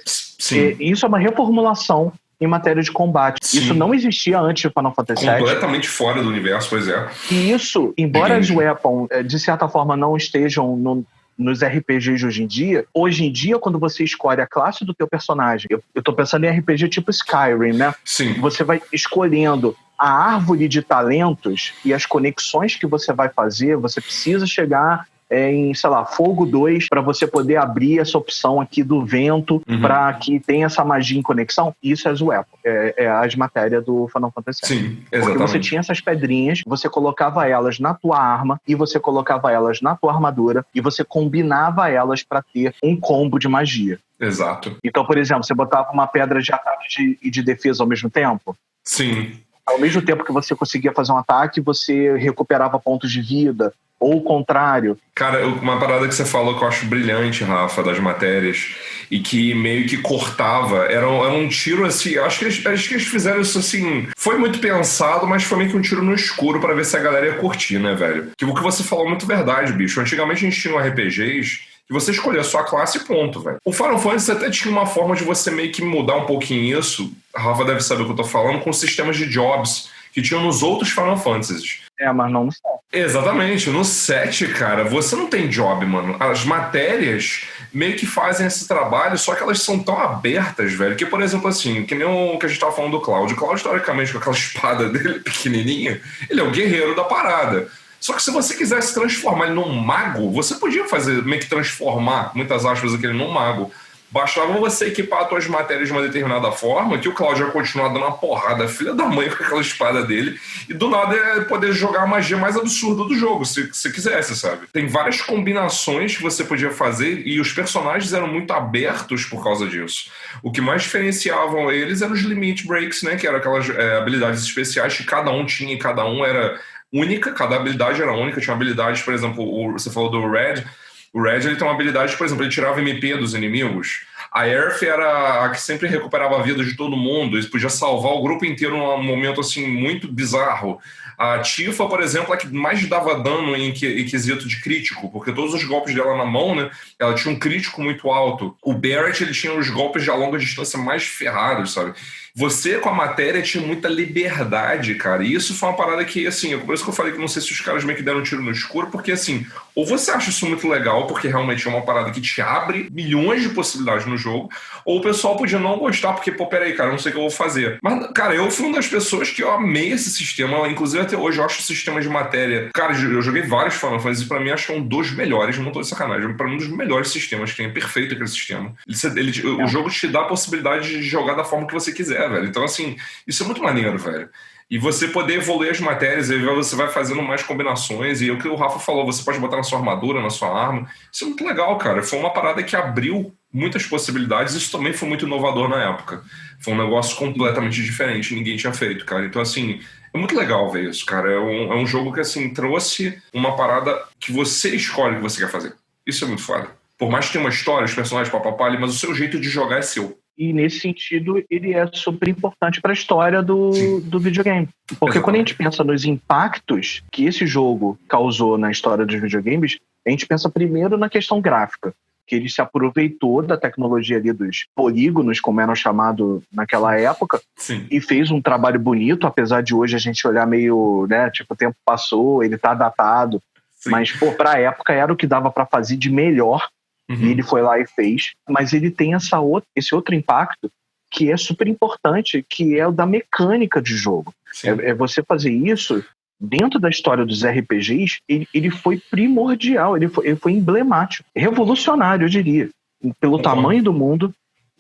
isso é uma reformulação em matéria de combate. Sim. Isso não existia antes do Final Fantasy VII.
Completamente fora do universo, pois é.
E isso, embora as Weapon, de certa forma, não estejam nos RPGs de hoje em dia, quando você escolhe a classe do teu personagem, eu tô pensando em RPG tipo Skyrim, né?
Sim.
Você vai escolhendo a árvore de talentos e as conexões que você vai fazer, você precisa chegar em, sei lá, Fogo 2 para você poder abrir essa opção aqui do vento para que tenha essa magia em conexão. Isso é as Weapon, é as matérias do Final Fantasy VII.
Sim, exatamente.
Porque você tinha essas pedrinhas, você colocava elas na tua arma e você colocava elas na tua armadura e você combinava elas para ter um combo de magia.
Exato.
Então, por exemplo, você botava uma pedra de ataque e de defesa ao mesmo tempo.
Sim.
Ao mesmo tempo que você conseguia fazer um ataque, você recuperava pontos de vida. Ou o contrário.
Cara, uma parada que você falou que eu acho brilhante, Rafa, das matérias, e que meio que cortava, era um tiro assim, acho que eles fizeram isso assim, foi muito pensado, mas foi meio que um tiro no escuro pra ver se a galera ia curtir, né, velho? Que o que você falou é muito verdade, bicho. Antigamente a gente tinha RPGs que você escolhia a sua classe e ponto, velho. O Final Fantasy até tinha uma forma de você meio que mudar um pouquinho isso, a Rafa deve saber o que eu tô falando, com sistemas de jobs que tinham nos outros Final Fantasies.
Mas não no 7.
Exatamente. No 7, cara, você não tem job, mano. As matérias meio que fazem esse trabalho, só que elas são tão abertas, velho, que, por exemplo, assim, que nem o que a gente tava falando do Cloud. O Cloud, teoricamente, com aquela espada dele pequenininha, ele é o guerreiro da parada. Só que se você quisesse transformar ele num mago, você podia fazer, meio que transformar, muitas aspas, aquele num mago. Bastava você equipar as tuas matérias de uma determinada forma que o Cláudio ia continuar dando uma porrada, filha da mãe, com aquela espada dele, e do nada é poder jogar a magia mais absurda do jogo, se quisesse, sabe? Tem várias combinações que você podia fazer e os personagens eram muito abertos por causa disso. O que mais diferenciavam eles eram os limit breaks, né? Que eram aquelas habilidades especiais que cada um tinha e cada um era única, cada habilidade era única. Tinha habilidades, por exemplo, você falou do Red. O Red, ele tem uma habilidade, por exemplo, ele tirava MP dos inimigos. A Earth era a que sempre recuperava a vida de todo mundo. Ele podia salvar o grupo inteiro num momento, assim, muito bizarro. A Tifa, por exemplo, é a que mais dava dano em quesito de crítico, porque todos os golpes dela na mão, né, ela tinha um crítico muito alto. O Barret, ele tinha os golpes de longa distância mais ferrados, sabe? Você, com a matéria, tinha muita liberdade, cara. E isso foi uma parada que, assim, por isso que eu falei que não sei se os caras meio que deram um tiro no escuro, porque, assim, ou você acha isso muito legal, porque realmente é uma parada que te abre milhões de possibilidades no jogo, ou o pessoal podia não gostar, porque, pô, peraí, cara, eu não sei o que eu vou fazer. Mas, cara, eu fui uma das pessoas que eu amei esse sistema, inclusive até hoje eu acho o sistema de matéria... Cara, eu joguei vários Final Fantasy e pra mim acho que é um dos melhores, não tô de sacanagem, pra mim um dos melhores sistemas que tem, é perfeito aquele sistema. O jogo te dá a possibilidade de jogar da forma que você quiser, velho. Então, assim, isso é muito maneiro, velho. E você poder evoluir as matérias, e você vai fazendo mais combinações, e o que o Rafa falou, você pode botar na sua armadura, na sua arma. Isso é muito legal, cara. Foi uma parada que abriu muitas possibilidades, isso também foi muito inovador na época. Foi um negócio completamente diferente, ninguém tinha feito, cara. Então, assim, é muito legal ver isso, cara. É um jogo que, assim, trouxe uma parada que você escolhe o que você quer fazer. Isso é muito foda. Por mais que tenha uma história, os personagens papapá ali, mas o seu jeito de jogar é seu.
E nesse sentido, ele é super importante para a história do videogame. Porque quando a gente pensa nos impactos que esse jogo causou na história dos videogames, a gente pensa primeiro na questão gráfica, que ele se aproveitou da tecnologia ali dos polígonos, como eram chamados naquela época,
Sim.
E fez um trabalho bonito, apesar de hoje a gente olhar meio, né, tipo, o tempo passou, ele tá datado,
Sim.
Mas, pô, pra época era o que dava pra fazer de melhor, e ele foi lá e fez. Mas ele tem esse outro impacto que é super importante, que é o da mecânica de jogo. É você fazer isso dentro da história dos RPGs. Ele foi primordial, ele foi emblemático, revolucionário, eu diria, pelo tamanho do mundo,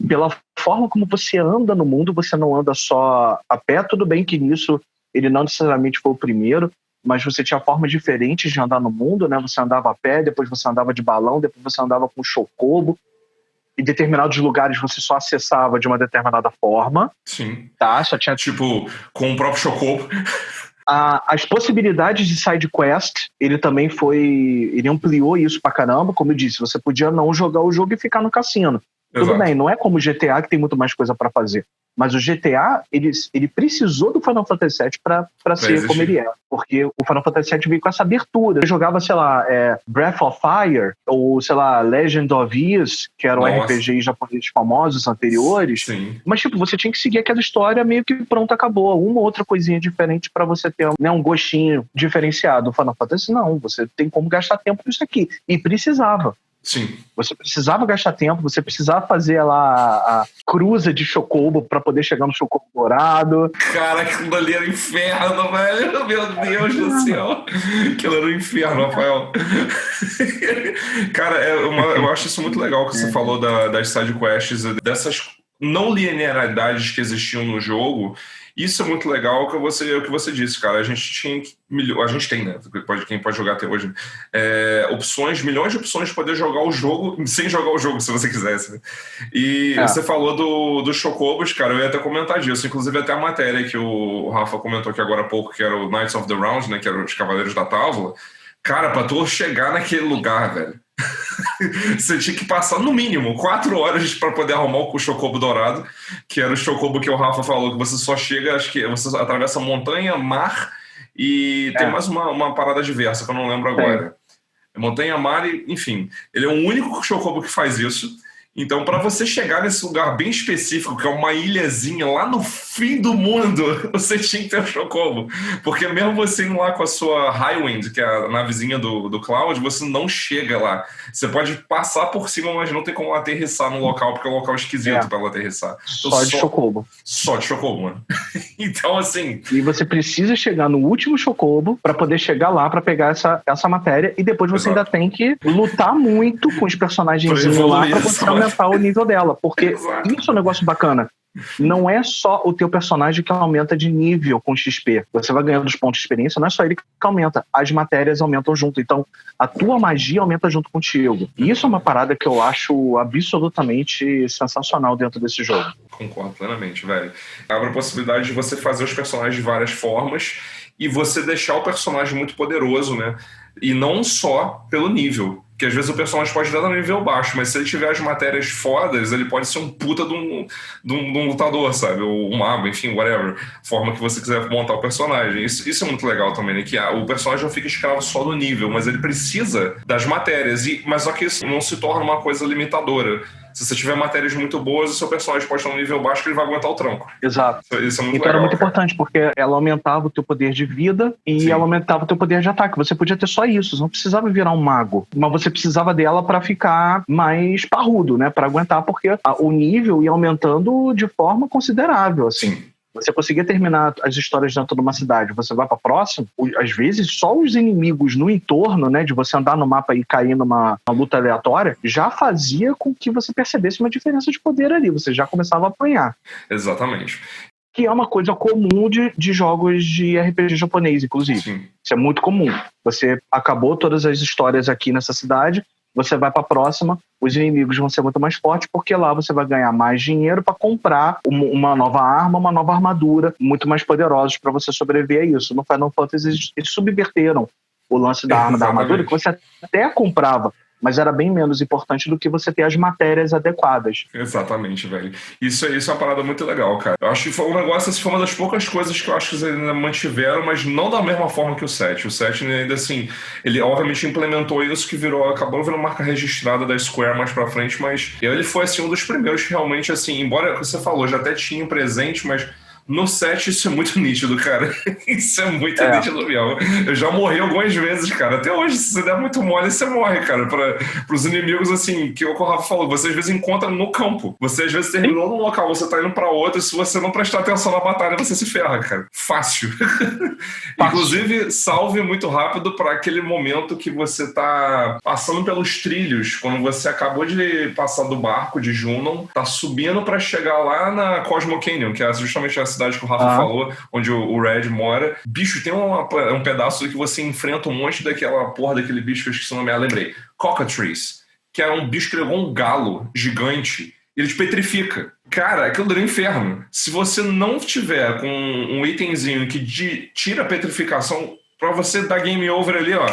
pela forma como você anda no mundo. Você não anda só a pé, tudo bem que nisso ele não necessariamente foi o primeiro, mas você tinha formas diferentes de andar no mundo, né? Você andava a pé, depois você andava de balão, depois você andava com chocobo. Em determinados lugares você só acessava de uma determinada forma.
Sim.
Tá? Só tinha...
Tipo, com o próprio chocobo.
As possibilidades de side quest, ele ampliou isso pra caramba. Como eu disse, você podia não jogar o jogo e ficar no cassino.
Exato.
Tudo bem, não é como o GTA, que tem muito mais coisa pra fazer. Mas o GTA, ele precisou do Final Fantasy VII pra ser
existir.
como ele é. Porque o Final Fantasy VII veio com essa abertura. Eu jogava, sei lá, Breath of Fire, ou, sei lá, Legend of Ys, que eram RPGs japoneses famosos anteriores.
Sim.
Mas, tipo, você tinha que seguir aquela história meio que pronto, acabou. Uma outra coisinha diferente pra você ter, né, um gostinho diferenciado. O Final Fantasy, não. Você tem como gastar tempo nisso aqui. E precisava.
Sim.
Você precisava gastar tempo, você precisava fazer lá a cruza de chocobo pra poder chegar no chocobo dourado.
Cara, aquilo ali era um inferno, velho. Meu Deus do céu. Aquilo era um inferno, Rafael. Cara, eu acho isso muito legal que você falou das sidequests, dessas não linearidades que existiam no jogo. Isso é muito legal, o que você disse, cara. A gente tem, né? Quem pode jogar até hoje, milhões de opções de poder jogar o jogo sem jogar o jogo, se você quisesse. Né? E você falou dos chocobos, cara. Eu ia até comentar disso. Inclusive, até a matéria que o Rafa comentou aqui agora há pouco, que era o Knights of the Round, né? Que eram os Cavaleiros da Távola. Cara, pra tu chegar naquele lugar, velho, você tinha que passar no mínimo 4 horas para poder arrumar o chocobo dourado, que era o chocobo que o Rafa falou, que você só chega, acho que você atravessa montanha, mar e tem mais uma parada diversa que eu não lembro agora. Montanha, mar e, enfim, ele é o único chocobo que faz isso. Então, para você chegar nesse lugar bem específico, que é uma ilhazinha lá no fim do mundo, você tinha que ter o chocobo. Porque mesmo você indo lá com a sua Highwind, que é a navezinha do Cloud, você não chega lá. Você pode passar por cima, mas não tem como aterrissar no local, porque é um local esquisito para ela aterrissar. Então,
só de chocobo.
Só de chocobo, mano. Então, assim...
E você precisa chegar no último chocobo para poder chegar lá para pegar essa matéria, e depois você ainda tem que lutar muito com os personagens lá para você aumentar o nível dela, porque isso é um negócio bacana. Não é só o teu personagem que aumenta de nível com XP. Você vai ganhando os pontos de experiência, não é só ele que aumenta. As matérias aumentam junto. Então, a tua magia aumenta junto contigo. E isso é uma parada que eu acho absolutamente sensacional dentro desse jogo.
Concordo plenamente, velho. Abre a possibilidade de você fazer os personagens de várias formas e você deixar o personagem muito poderoso, né? E não só pelo nível. Porque às vezes o personagem pode estar no nível baixo, mas se ele tiver as matérias fodas, ele pode ser um puta de um lutador, sabe? Ou um mago, enfim, whatever. Forma que você quiser montar o personagem. Isso é muito legal também, né? Que o personagem não fica escravo só do nível, mas ele precisa das matérias. Mas só que isso não se torna uma coisa limitadora. Se você tiver matérias muito boas, o seu personagem pode estar no nível baixo que ele vai aguentar o tranco.
Exato.
Isso é muito
então
legal,
era muito importante, porque ela aumentava o teu poder de vida e ela aumentava o teu poder de ataque. Você podia ter só isso, você não precisava virar um mago. Mas você precisava dela para ficar mais parrudo, né? Para aguentar, porque o nível ia aumentando de forma considerável, assim. Você conseguia terminar as histórias dentro de uma cidade, você vai pra próxima, às vezes só os inimigos no entorno, né, de você andar no mapa e cair numa luta aleatória, já fazia com que você percebesse uma diferença de poder ali, você já começava a apanhar.
Exatamente.
Que é uma coisa comum de jogos de RPG japonês, inclusive.
Sim.
Isso é muito comum. Você acabou todas as histórias aqui nessa cidade, você vai para a próxima, os inimigos vão ser muito mais fortes, porque lá você vai ganhar mais dinheiro para comprar uma nova arma, uma nova armadura, muito mais poderosos para você sobreviver a isso. No Final Fantasy, eles subverteram o lance da arma, da armadura, que você até comprava mas era bem menos importante do que você ter as matérias adequadas.
Exatamente, velho. Isso é uma parada muito legal, cara. Eu acho que foi um negócio, assim, foi uma das poucas coisas que eu acho que eles ainda mantiveram, mas não da mesma forma que o 7. O 7 ainda assim, ele obviamente implementou isso que acabou virando marca registrada da Square mais pra frente, mas ele foi assim um dos primeiros que realmente, assim, embora você falou, já até tinha um presente, mas no 7 isso é muito nítido, cara. Isso é muito nítido mesmo. Eu já morri algumas vezes, cara. Até hoje, se você der muito mole, você morre, cara. Pros inimigos, assim, que o Rafa falou, você às vezes encontra no campo. Você às vezes terminou num local, você tá indo pra outro, e se você não prestar atenção na batalha, você se ferra, cara. Fácil. Inclusive, salve muito rápido pra aquele momento que você tá passando pelos trilhos, quando você acabou de passar do barco de Junon, tá subindo pra chegar lá na Cosmo Canyon, que é justamente a cidade que o Rafa falou, onde o Red mora. Bicho, tem um pedaço que você enfrenta um monte daquela porra daquele bicho que eu esqueci o nome, lembrei. Cockatrice, que é um bicho que levou um galo gigante e ele te petrifica. Cara, aquilo é um inferno. Se você não tiver com um itemzinho que tira a petrificação, pra você dar game over ali, ó...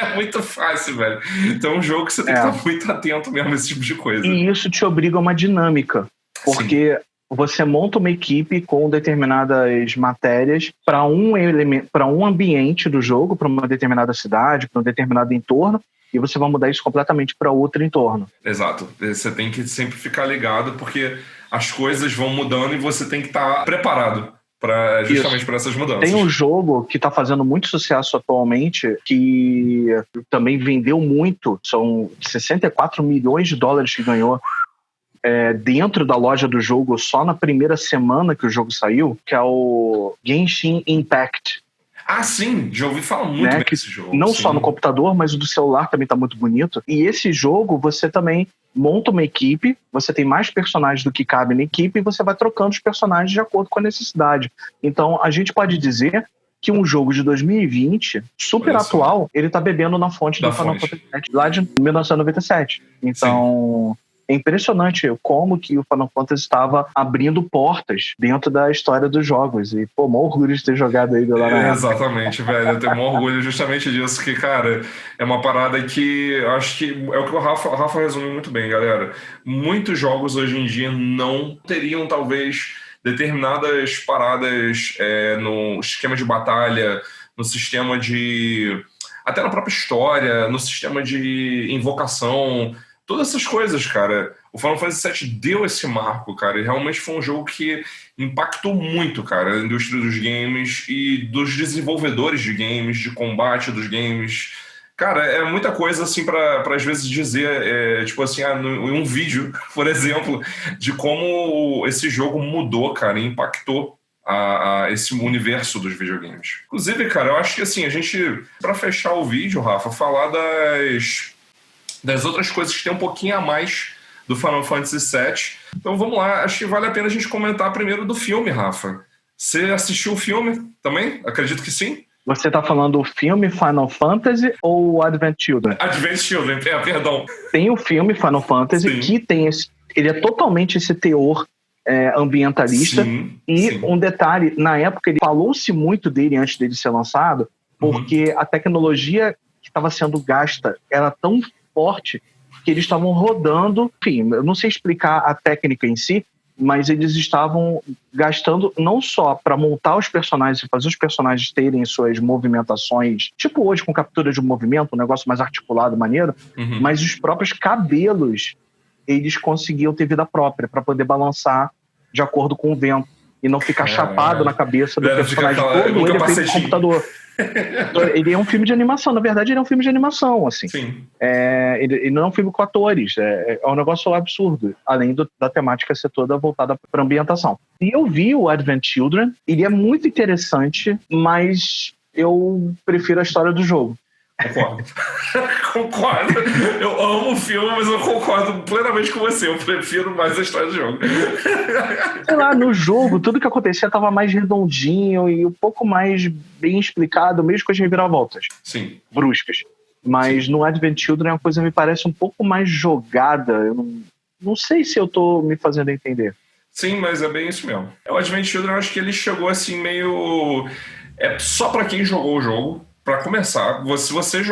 É muito fácil, velho. Então é um jogo que você tem que estar muito atento mesmo a esse tipo de coisa.
E isso te obriga a uma dinâmica, porque... Sim. Você monta uma equipe com determinadas matérias para um elemento, para um ambiente do jogo, para uma determinada cidade, para um determinado entorno, e você vai mudar isso completamente para outro entorno.
Exato. Você tem que sempre ficar ligado, porque as coisas vão mudando e você tem que estar preparado justamente para essas mudanças.
Tem um jogo que está fazendo muito sucesso atualmente, que também vendeu muito, são 64 milhões de dólares que ganhou, dentro da loja do jogo, só na primeira semana que o jogo saiu, que é o Genshin Impact.
Ah, sim, já ouvi falar muito bem desse jogo.
Não só no computador, mas o do celular também tá muito bonito. E esse jogo, você também monta uma equipe, você tem mais personagens do que cabe na equipe, e você vai trocando os personagens de acordo com a necessidade. Então, a gente pode dizer que um jogo de 2020, super atual, ele tá bebendo na fonte do Final Fantasy VII, lá de 1997. Então... Sim. É impressionante como que o Final Fantasy estava abrindo portas dentro da história dos jogos. E, pô, maior orgulho de ter jogado aí lá na época.
Exatamente, velho. Eu tenho maior orgulho justamente disso, que, cara, é uma parada que eu acho que é o que o Rafa resumiu muito bem, galera. Muitos jogos hoje em dia não teriam, talvez, determinadas paradas no esquema de batalha, no sistema de... até na própria história, no sistema de invocação... Todas essas coisas, cara. O Final Fantasy VII deu esse marco, cara. E realmente foi um jogo que impactou muito, cara, a indústria dos games e dos desenvolvedores de games, de combate dos games. Cara, é muita coisa, assim, pra às vezes dizer, tipo assim, em um vídeo, por exemplo, de como esse jogo mudou, cara, e impactou esse universo dos videogames. Inclusive, cara, eu acho que, assim, a gente, pra fechar o vídeo, Rafa, falar das outras coisas que tem um pouquinho a mais do Final Fantasy VII. Então vamos lá, acho que vale a pena a gente comentar primeiro do filme, Rafa. Você assistiu o filme também? Acredito que sim.
Você tá falando o filme Final Fantasy ou Advent Children?
Advent Children, perdão.
Tem o filme Final Fantasy, sim, que tem ele é totalmente esse teor ambientalista. Sim, e sim. Um detalhe, na época ele falou-se muito dele antes dele ser lançado, porque a tecnologia que estava sendo gasta era tão forte que eles estavam rodando, enfim, eu não sei explicar a técnica em si, mas eles estavam gastando não só para montar os personagens e fazer os personagens terem suas movimentações, tipo hoje com captura de movimento, um negócio mais articulado, maneiro, mas os próprios cabelos eles conseguiam ter vida própria para poder balançar de acordo com o vento e não ficar chapado na cabeça do personagem todo ele feito no computador. Ele é um filme de animação, na verdade ele é um filme de animação, assim.
Sim.
Ele não é um filme com atores, é um negócio absurdo, além da temática ser toda voltada para ambientação. E eu vi o Advent Children, ele é muito interessante, mas eu prefiro a história do jogo.
Concordo. Concordo. Eu amo o filme, mas eu concordo plenamente com você. Eu prefiro mais a história do jogo.
Sei lá, no jogo, tudo que acontecia estava mais redondinho e um pouco mais bem explicado, mesmo com as reviravoltas.
Sim.
Bruscas. Mas no Advent Children a coisa me parece um pouco mais jogada. Eu não sei se eu tô me fazendo entender.
Sim, mas é bem isso mesmo. O Advent Children, eu acho que ele chegou assim meio... só pra quem jogou o jogo. pra começar, se você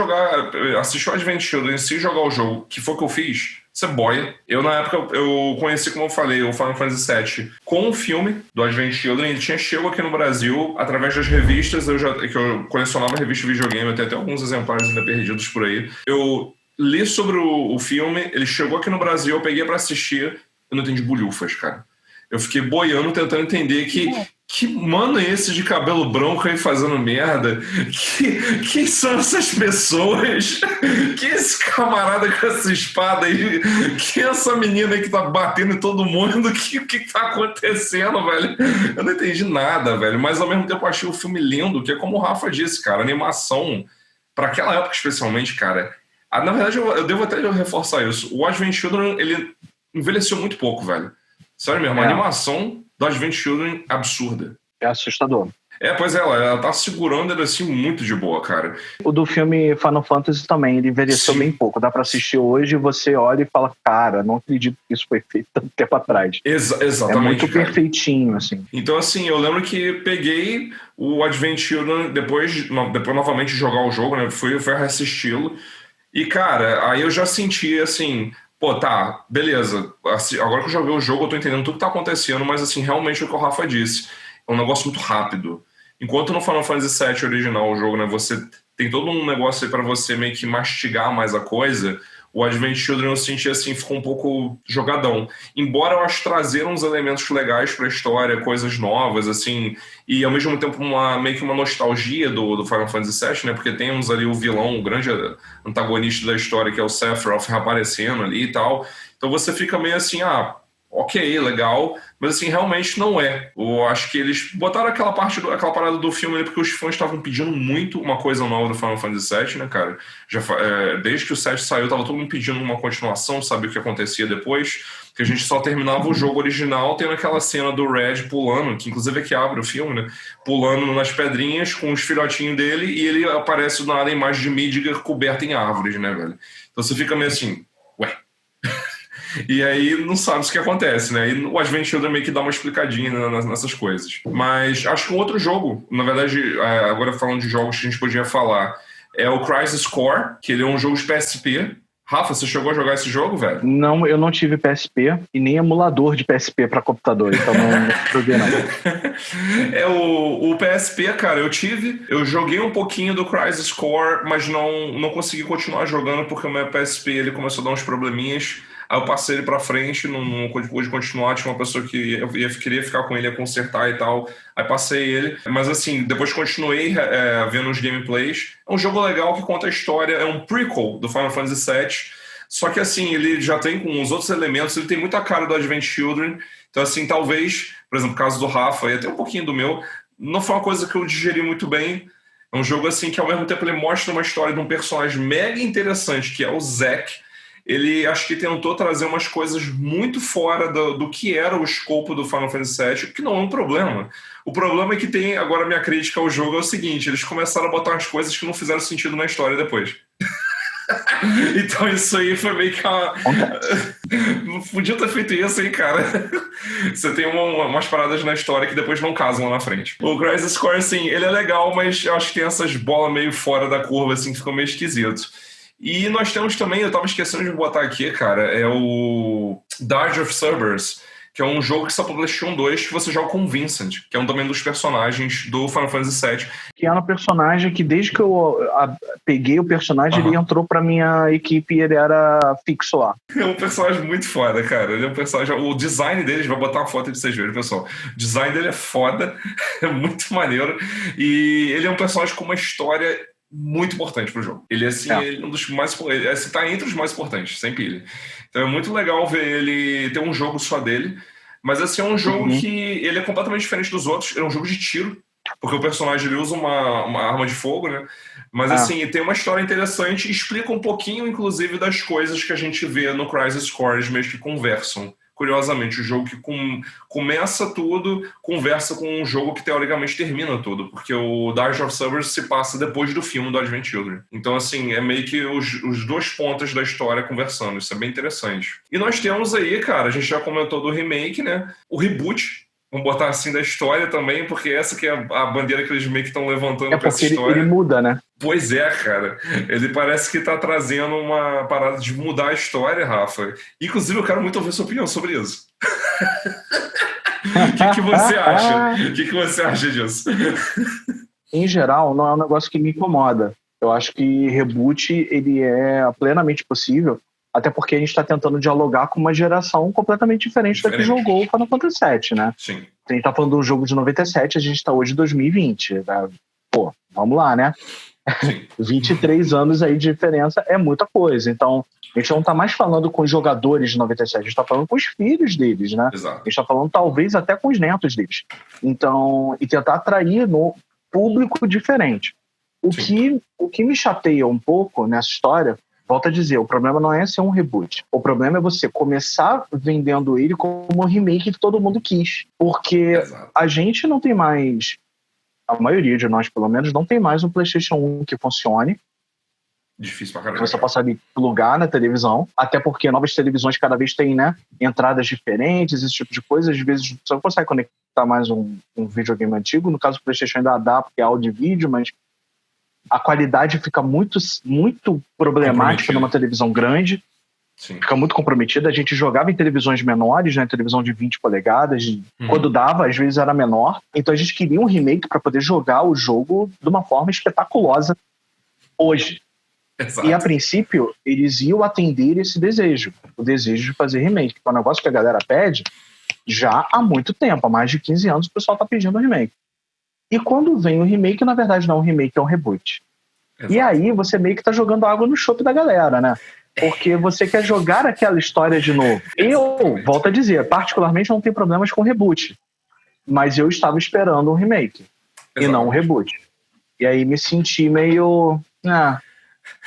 assistir o Advent Children e se jogar o jogo, que foi o que eu fiz, você boia. Eu, na época, eu conheci, como eu falei, o Final Fantasy VII com o filme do Advent Children. Ele tinha chego aqui no Brasil através das revistas, que eu colecionava revista de videogame, eu tenho até alguns exemplares ainda perdidos por aí. Eu li sobre o filme, ele chegou aqui no Brasil, eu peguei pra assistir, eu não entendi bolhufas, cara. Eu fiquei boiando, tentando entender que mano é esse de cabelo branco aí fazendo merda? Quem são essas pessoas? Que esse camarada com essa espada aí? Que essa menina aí que tá batendo em todo mundo? Que tá acontecendo, velho? Eu não entendi nada, velho. Mas ao mesmo tempo eu achei o filme lindo, que é como o Rafa disse, cara. A animação, pra aquela época especialmente, cara. Na verdade, eu devo até reforçar isso. O Advent Children, ele envelheceu muito pouco, velho. Sério mesmo, a animação do Advent Children absurda.
É assustador.
Pois é, ela tá segurando ele assim muito de boa, cara.
O do filme Final Fantasy também, ele envelheceu bem pouco. Dá pra assistir hoje, você olha e fala, cara, não acredito que isso foi feito tanto tempo atrás.
Exatamente,
é muito
cara.
perfeitinho, assim.
Então, assim, eu lembro que peguei o Advent Children depois novamente de jogar o jogo, né? Fui reassisti-lo. E, cara, aí eu já senti, assim... Pô, tá, beleza. Agora que eu joguei o jogo, eu tô entendendo tudo que tá acontecendo, mas, assim, realmente é o que o Rafa disse. É um negócio muito rápido. Enquanto no Final Fantasy VII original, o jogo, né, você tem todo um negócio aí pra você meio que mastigar mais a coisa, o Advent Children eu senti, assim, ficou um pouco jogadão. Embora eu acho trazer uns elementos legais pra história, coisas novas, assim, e ao mesmo tempo meio que uma nostalgia do Final Fantasy VII, né, porque temos ali o vilão, o grande antagonista da história, que é o Sephiroth, reaparecendo ali e tal. Então você fica meio assim, ok, legal, mas assim, realmente não é. Eu acho que eles botaram aquela parada do filme ali porque os fãs estavam pedindo muito uma coisa nova do Final Fantasy VII, né, cara? Desde que o 7 saiu, tava todo mundo pedindo uma continuação, sabe o que acontecia depois? Que a gente só terminava o jogo original tendo aquela cena do Red pulando, que inclusive é que abre o filme, né? Pulando nas pedrinhas com os filhotinhos dele e ele aparece do nada a imagem de Midgar coberta em árvores, né, velho? Então você fica meio assim, ué... E aí não sabe o que acontece, né? E o Advent Children meio que dá uma explicadinha nessas coisas. Mas acho que um outro jogo, na verdade, agora falando de jogos que a gente podia falar, é o Crisis Core, que ele é um jogo de PSP. Rafa, você chegou a jogar esse jogo, velho?
Não, eu não tive PSP e nem emulador de PSP para computador, então não joguei não.
O PSP, cara, eu joguei um pouquinho do Crisis Core, mas não consegui continuar jogando porque o meu PSP ele começou a dar uns probleminhas. Aí eu passei ele pra frente, não pude continuar, tinha uma pessoa que eu queria ficar com ele, ia consertar e tal, aí passei ele, mas assim, depois continuei vendo os gameplays. É um jogo legal que conta a história, é um prequel do Final Fantasy VII, só que assim, ele já tem com os outros elementos, ele tem muita cara do Advent Children, então assim, talvez, por exemplo, o caso do Rafa, e até um pouquinho do meu, não foi uma coisa que eu digeri muito bem. É um jogo assim que ao mesmo tempo ele mostra uma história de um personagem mega interessante, que é o Zack. Ele acho que tentou trazer umas coisas muito fora do que era o escopo do Final Fantasy VII, que não é um problema. O problema é que tem, agora a minha crítica ao jogo é o seguinte, eles começaram a botar umas coisas que não fizeram sentido na história depois. Então isso aí foi meio que não podia ter feito isso, hein, cara? Você tem umas paradas na história que depois não casam lá na frente. O Crisis Core, assim, ele é legal, mas eu acho que tem essas bolas meio fora da curva, assim, que ficam meio esquisitos. E nós temos também, eu tava esquecendo de botar aqui, cara, é o Dark of Cerberus, que é um jogo que só pro PlayStation 2 que você joga com o Vincent, que é um também dos personagens do Final Fantasy VII.
Que é um personagem que desde que eu peguei o personagem, ele entrou pra minha equipe e ele era fixo lá.
É um personagem muito foda, cara. Ele é um personagem... O design dele, vou botar uma foto aí pra vocês verem, pessoal. O design dele é foda, é muito maneiro. E ele é um personagem com uma história muito importante pro jogo. Ele, assim, ele é um dos mais... Ele, assim, tá entre os mais importantes, sem pilha. Então é muito legal ver ele ter um jogo só dele. Mas, assim, é um jogo que ele é completamente diferente dos outros. É um jogo de tiro, porque o personagem ele usa uma arma de fogo, né? Mas, assim, tem uma história interessante e explica um pouquinho, inclusive, das coisas que a gente vê no Crisis Core, eles meio que conversam. Curiosamente, o jogo que começa tudo, conversa com um jogo que teoricamente termina tudo, porque o Dark of Cerberus se passa depois do filme do Advent Children. Então, assim, é meio que os dois pontos da história conversando, isso é bem interessante. E nós temos aí, cara, a gente já comentou do remake, né? O reboot vamos botar assim, da história também, porque essa que é a bandeira que eles meio que estão levantando para essa
porque
história.
ele muda, né?
Pois é, cara. Ele parece que tá trazendo uma parada de mudar a história, Rafa. Inclusive, eu quero muito ouvir sua opinião sobre isso. O que você acha? O que você acha disso?
Em geral, não é um negócio que me incomoda. Eu acho que reboot ele é plenamente possível, até porque a gente está tentando dialogar com uma geração completamente diferente da que jogou o Final Fantasy VII, né?
Sim.
A gente tá falando de um jogo de 97, a gente está hoje em 2020. Né? Pô, vamos lá, né? Sim. 23 anos aí de diferença é muita coisa. Então, a gente não está mais falando com os jogadores de 97, a gente está falando com os filhos deles, né?
Exato.
A gente está falando talvez até com os netos deles. Então, e tentar atrair no público diferente. O que me chateia um pouco nessa história, volto a dizer, o problema não é ser um reboot. O problema é você começar vendendo ele como um remake que todo mundo quis. Porque a gente não tem mais, a maioria de nós pelo menos, não tem mais um PlayStation 1 que funcione.
Difícil pra caramba.
Que você possa plugar na televisão, até porque novas televisões cada vez têm, né, entradas diferentes, esse tipo de coisa. Às vezes você não consegue conectar mais um videogame antigo. No caso do PlayStation ainda dá, porque é áudio e vídeo, mas a qualidade fica muito, muito problemática numa televisão grande.
Sim.
Fica muito comprometida. A gente jogava em televisões menores, né, televisão de 20 polegadas, quando dava, às vezes era menor. Então a gente queria um remake para poder jogar o jogo de uma forma espetaculosa hoje.
Exato.
E a princípio, eles iam atender esse desejo, o desejo de fazer remake, que é um negócio que a galera pede já há muito tempo, há mais de 15 anos o pessoal tá pedindo remake. E quando vem o remake, na verdade não é um remake, é um reboot. Exato. E aí você meio que tá jogando água no chope da galera, né? Porque você quer jogar aquela história de novo. Eu, volto a dizer, particularmente não tenho problemas com reboot, mas eu estava esperando um remake. Exato. E não um reboot. E aí me senti meio...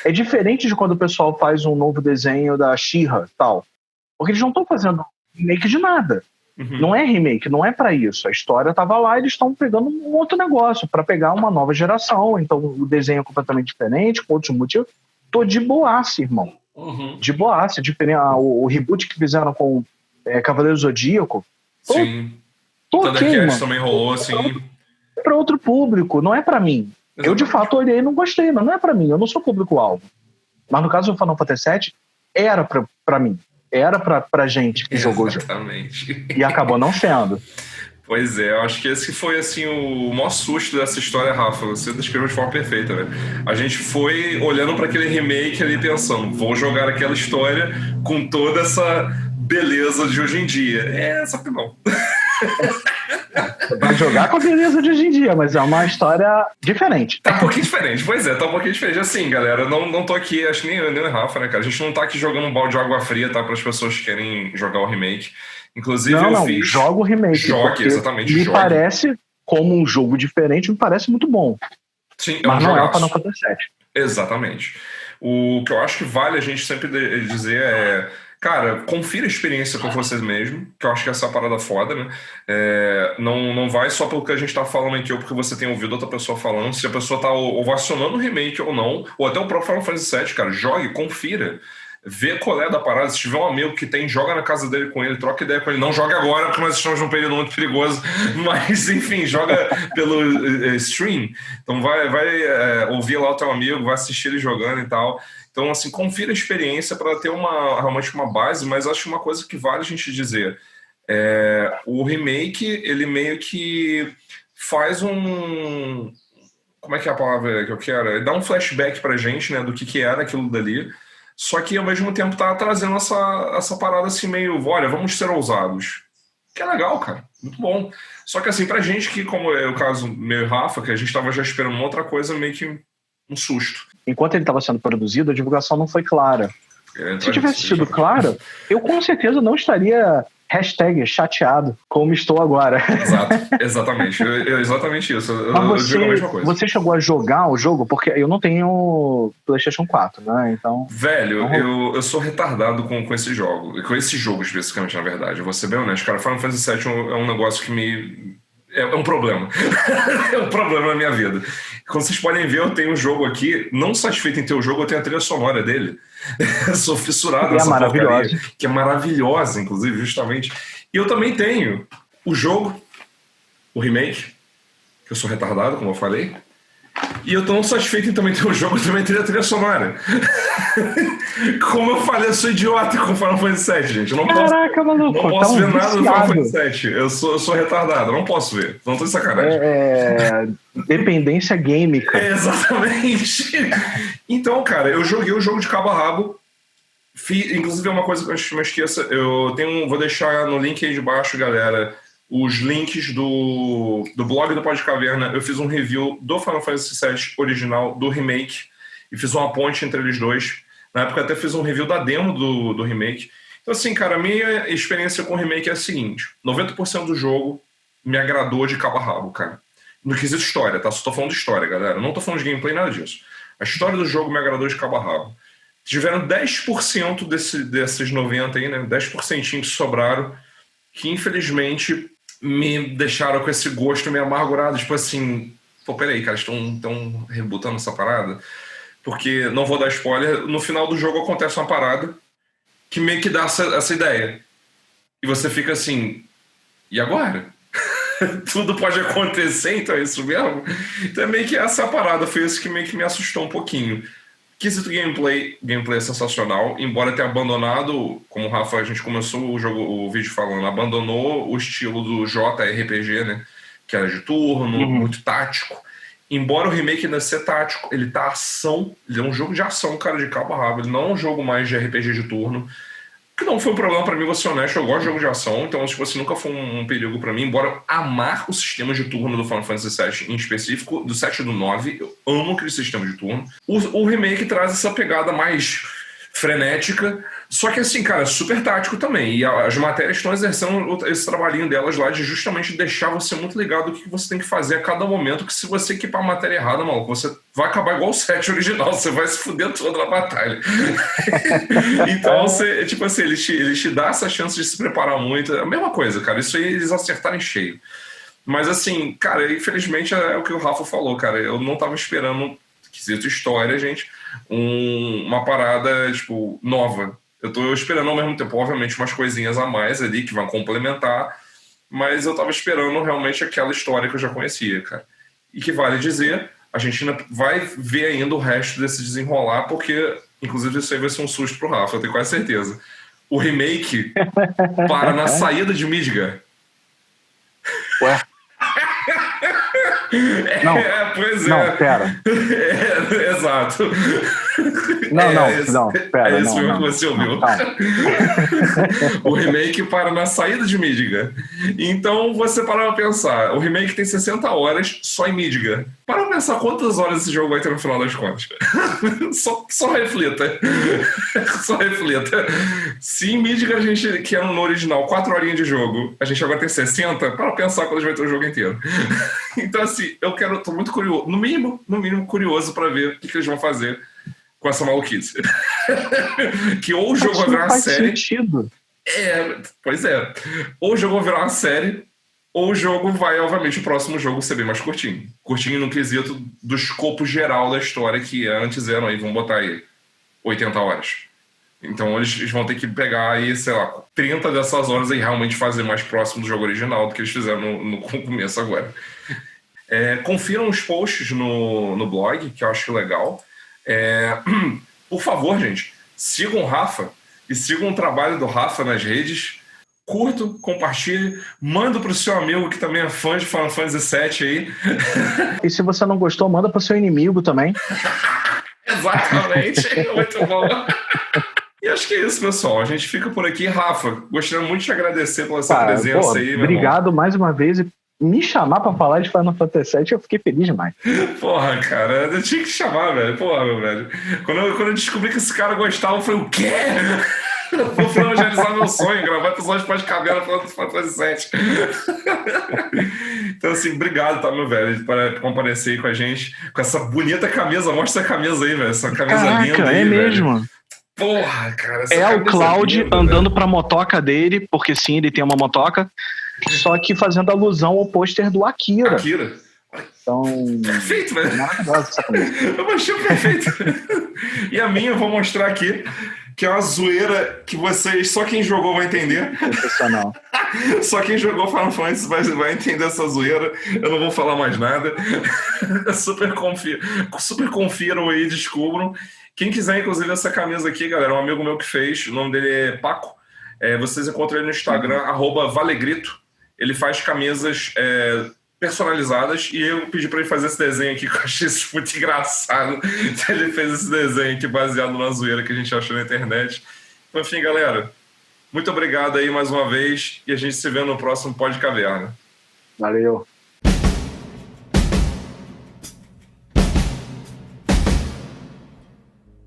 É diferente de quando o pessoal faz um novo desenho da She-Ra e tal. Porque eles não estão fazendo remake de nada. Não é remake, não é pra isso. A história tava lá e eles estão pegando um outro negócio pra pegar uma nova geração. Então o desenho é completamente diferente, com outros motivos. Tô de boaça, irmão. De boaça. O reboot que fizeram com Cavaleiro Zodíaco.
Sim.
Thundercats
também rolou, assim.
Pra outro público, não é pra mim. Exatamente. Eu, de fato, olhei e não gostei, mas não é pra mim, eu não sou público-alvo. Mas no caso do Final Fantasy VII, era pra mim. Era pra gente que jogou o jogo.
Exatamente.
E acabou não sendo.
Pois é, eu acho que esse foi, assim, o maior susto dessa história, Rafa. Você descreveu de forma perfeita, velho. A gente foi olhando pra aquele remake ali pensando, vou jogar aquela história com toda essa beleza de hoje em dia. Só que não.
Vai jogar com a beleza de hoje em dia, mas é uma história diferente.
Tá um pouquinho diferente, pois é, tá um pouquinho diferente. Assim, galera, não tô aqui, acho que nem eu nem o Rafa, né, cara? A gente não tá aqui jogando um balde de água fria, tá? Para as pessoas que querem jogar o remake. Inclusive, eu fiz.
Joga o remake.
Jogue, exatamente.
Me parece, como um jogo diferente, me parece muito bom.
Sim,
mas não é o Final Fantasy VII.
Exatamente. O que eu acho que vale a gente sempre dizer é. Cara, confira a experiência com você mesmo, que eu acho que essa é a parada foda, né? Não vai só pelo que a gente tá falando aqui, ou porque você tem ouvido outra pessoa falando, se a pessoa tá ovacionando o remake ou não, ou até o próprio Final Fantasy VII, cara, jogue, confira. Vê qual é da parada. Se tiver um amigo que tem, joga na casa dele com ele, troca ideia com ele. Não joga agora, porque nós estamos num período muito perigoso. Mas, enfim, joga pelo stream. Então vai ouvir lá o teu amigo, vai assistir ele jogando e tal. Então, assim, confira a experiência para ter realmente uma base, mas acho uma coisa que vale a gente dizer. O remake, ele meio que faz um... Como é que é a palavra que eu quero? Ele dá um flashback pra gente, né, do que era aquilo dali. Só que, ao mesmo tempo, tá trazendo essa parada assim meio... Olha, vamos ser ousados. Que é legal, cara. Muito bom. Só que, assim, pra gente que, como é o caso meu e Rafa, que a gente tava já esperando uma outra coisa, meio que um susto.
Enquanto ele estava sendo produzido, a divulgação não foi clara. Se tivesse sido clara, eu com certeza não estaria #chateado, como estou agora.
Exatamente. Exatamente isso.
Mas
eu digo a mesma coisa.
Você chegou a jogar o jogo? Porque eu não tenho PlayStation 4, né? Então...
Velho, eu sou retardado com esse jogo. Com esse jogo, especificamente, na verdade. Eu vou ser bem honesto. Cara, Final Fantasy VII é um negócio que me... É um problema. É um problema na minha vida. Como vocês podem ver, eu tenho um jogo aqui, não satisfeito em ter o jogo, eu tenho a trilha sonora dele. Sou fissurado nessa porcaria, que é maravilhosa, inclusive, justamente. E eu também tenho o jogo o remake, que eu sou retardado, como eu falei. E eu tô não satisfeito em também ter o jogo, eu também teria a trilha sonora. Como eu falei, eu sou idiota com Final Fantasy VII, gente. Eu não
Caraca, maluco,
não posso ver nada do Final
viciado.
Fantasy VII. Eu sou retardado, eu não posso ver. Não tô de sacanagem.
Dependência gâmica.
Exatamente. Então, cara, eu joguei o jogo de cabo a rabo. Inclusive, é uma coisa que eu não esqueça. Vou deixar no link aí de baixo, galera, os links do blog do Pod Caverna. Eu fiz um review do Final Fantasy VII original, do remake, e fiz uma ponte entre eles dois. Na época até fiz um review da demo do remake. Então assim, cara, a minha experiência com o remake é a seguinte: 90% do jogo me agradou de cabo a rabo, cara. No quesito história, tá? Só tô falando de história, galera. Não tô falando de gameplay, nada disso. A história do jogo me agradou de cabo a rabo. Tiveram 10% desses 90% aí, né? 10% que sobraram, que infelizmente me deixaram com esse gosto meio amargurado. Tipo assim, pô, peraí, cara, estão rebutando essa parada? Porque, não vou dar spoiler, no final do jogo acontece uma parada que meio que dá essa ideia. E você fica assim, e agora? Tudo pode acontecer, então é isso mesmo? Então é meio que essa parada, foi isso que meio que me assustou um pouquinho. Quesito gameplay é sensacional, embora tenha abandonado, como o Rafa, a gente começou o vídeo falando, abandonou o estilo do JRPG, né? Que era de turno, muito tático. Embora o remake ainda seja tático, ele tá ação, ele é um jogo de ação, cara, de cabo a rabo, ele não é um jogo mais de RPG de turno, que não foi um problema pra mim, vou ser honesto, eu gosto de jogo de ação, então tipo assim, nunca foi um perigo pra mim, embora eu amar o sistema de turno do Final Fantasy VII em específico, do 7 e do 9, eu amo aquele sistema de turno. O remake traz essa pegada mais frenética, só que assim, cara, super tático também, e as matérias estão exercendo esse trabalhinho delas lá de justamente deixar você muito ligado do que você tem que fazer a cada momento, que se você equipar a matéria errada, maluco, você vai acabar igual o 7 original, você vai se fuder toda na batalha. Então, você, tipo assim, eles te dão essa chance de se preparar muito, é a mesma coisa, cara, isso aí eles acertaram em cheio. Mas assim, cara, infelizmente é o que o Rafa falou, cara, eu não tava esperando, quesito história, gente, uma parada, tipo, nova. Eu tô esperando ao mesmo tempo, obviamente, umas coisinhas a mais ali que vão complementar, mas eu tava esperando realmente aquela história que eu já conhecia, cara. E que vale dizer, a gente ainda vai ver ainda o resto desse desenrolar, porque, inclusive, isso aí vai ser um susto pro Rafa, eu tenho quase certeza. O remake para na saída de Midgar.
Ué? Não,
pois é.
Não, pera.
Exato.
Não, pera.
É isso mesmo que
não,
você ouviu.
Não,
o remake para na saída de Midgar. Então você para pra pensar, o remake tem 60 horas só em Midgar. Para pra pensar quantas horas esse jogo vai ter no final das contas. Só reflita. Só reflita. Se em Midgar a gente, que é no original, 4 horinhas de jogo, a gente agora tem 60, para pensar quando a gente vai ter o jogo inteiro. Então assim, tô muito curioso, no mínimo curioso para ver o que eles vão fazer com essa maluquice. Que ou o jogo vai virar uma série.
Sentido.
Pois é. Ou o jogo vai virar uma série, ou o jogo vai, obviamente, o próximo jogo ser bem mais curtinho. Curtinho no quesito do escopo geral da história, que antes eram aí, vamos botar aí, 80 horas. Então eles vão ter que pegar aí, sei lá, 30 dessas horas e realmente fazer mais próximo do jogo original do que eles fizeram no começo agora. Confiram os posts no blog, que eu acho legal. Por favor, gente, sigam o Rafa e sigam o trabalho do Rafa nas redes. Curto, compartilhe, manda pro seu amigo que também é fã de Final Fantasy VII aí.
E se você não gostou, manda pro seu inimigo também.
Exatamente, muito bom. E acho que é isso, pessoal. A gente fica por aqui. Rafa, gostaria muito de te agradecer pela sua presença aí, meu
obrigado
irmão.
Mais uma vez. Me chamar pra falar de Final Fantasy VII, eu fiquei feliz demais.
Porra, cara, eu tinha que chamar, velho. Porra, meu velho. Quando eu descobri que esse cara gostava, eu falei, o quê? Vou finalizar meu sonho, gravar episódio de Pod Caverna falando do Final Fantasy VII. Então, assim, obrigado, tá, meu velho, por comparecer aí com a gente, com essa bonita camisa. Mostra essa camisa aí, velho. Essa camisa linda aí,
mesmo.
Velho. Porra, cara.
O Cloud andando pra motoca dele, porque sim, ele tem uma motoca, só que fazendo alusão ao pôster do Akira. Então,
perfeito, velho.
Maravilhosa essa camisa.
Eu achei perfeito. E a minha eu vou mostrar aqui, que é uma zoeira que vocês, só quem jogou vai entender.
Sensacional.
Só quem jogou Final Fantasy vai entender essa zoeira. Eu não vou falar mais nada. Super confiram aí, descubram. Quem quiser, inclusive, essa camisa aqui, galera, um amigo meu que fez, o nome dele é Paco. Vocês encontram ele no Instagram, @valegrito. Ele faz camisas personalizadas e eu pedi para ele fazer esse desenho aqui, que eu achei isso muito engraçado. Ele fez esse desenho aqui baseado na zoeira que a gente achou na internet. Então, enfim, galera, muito obrigado aí mais uma vez e a gente se vê no próximo Pod Caverna.
Valeu.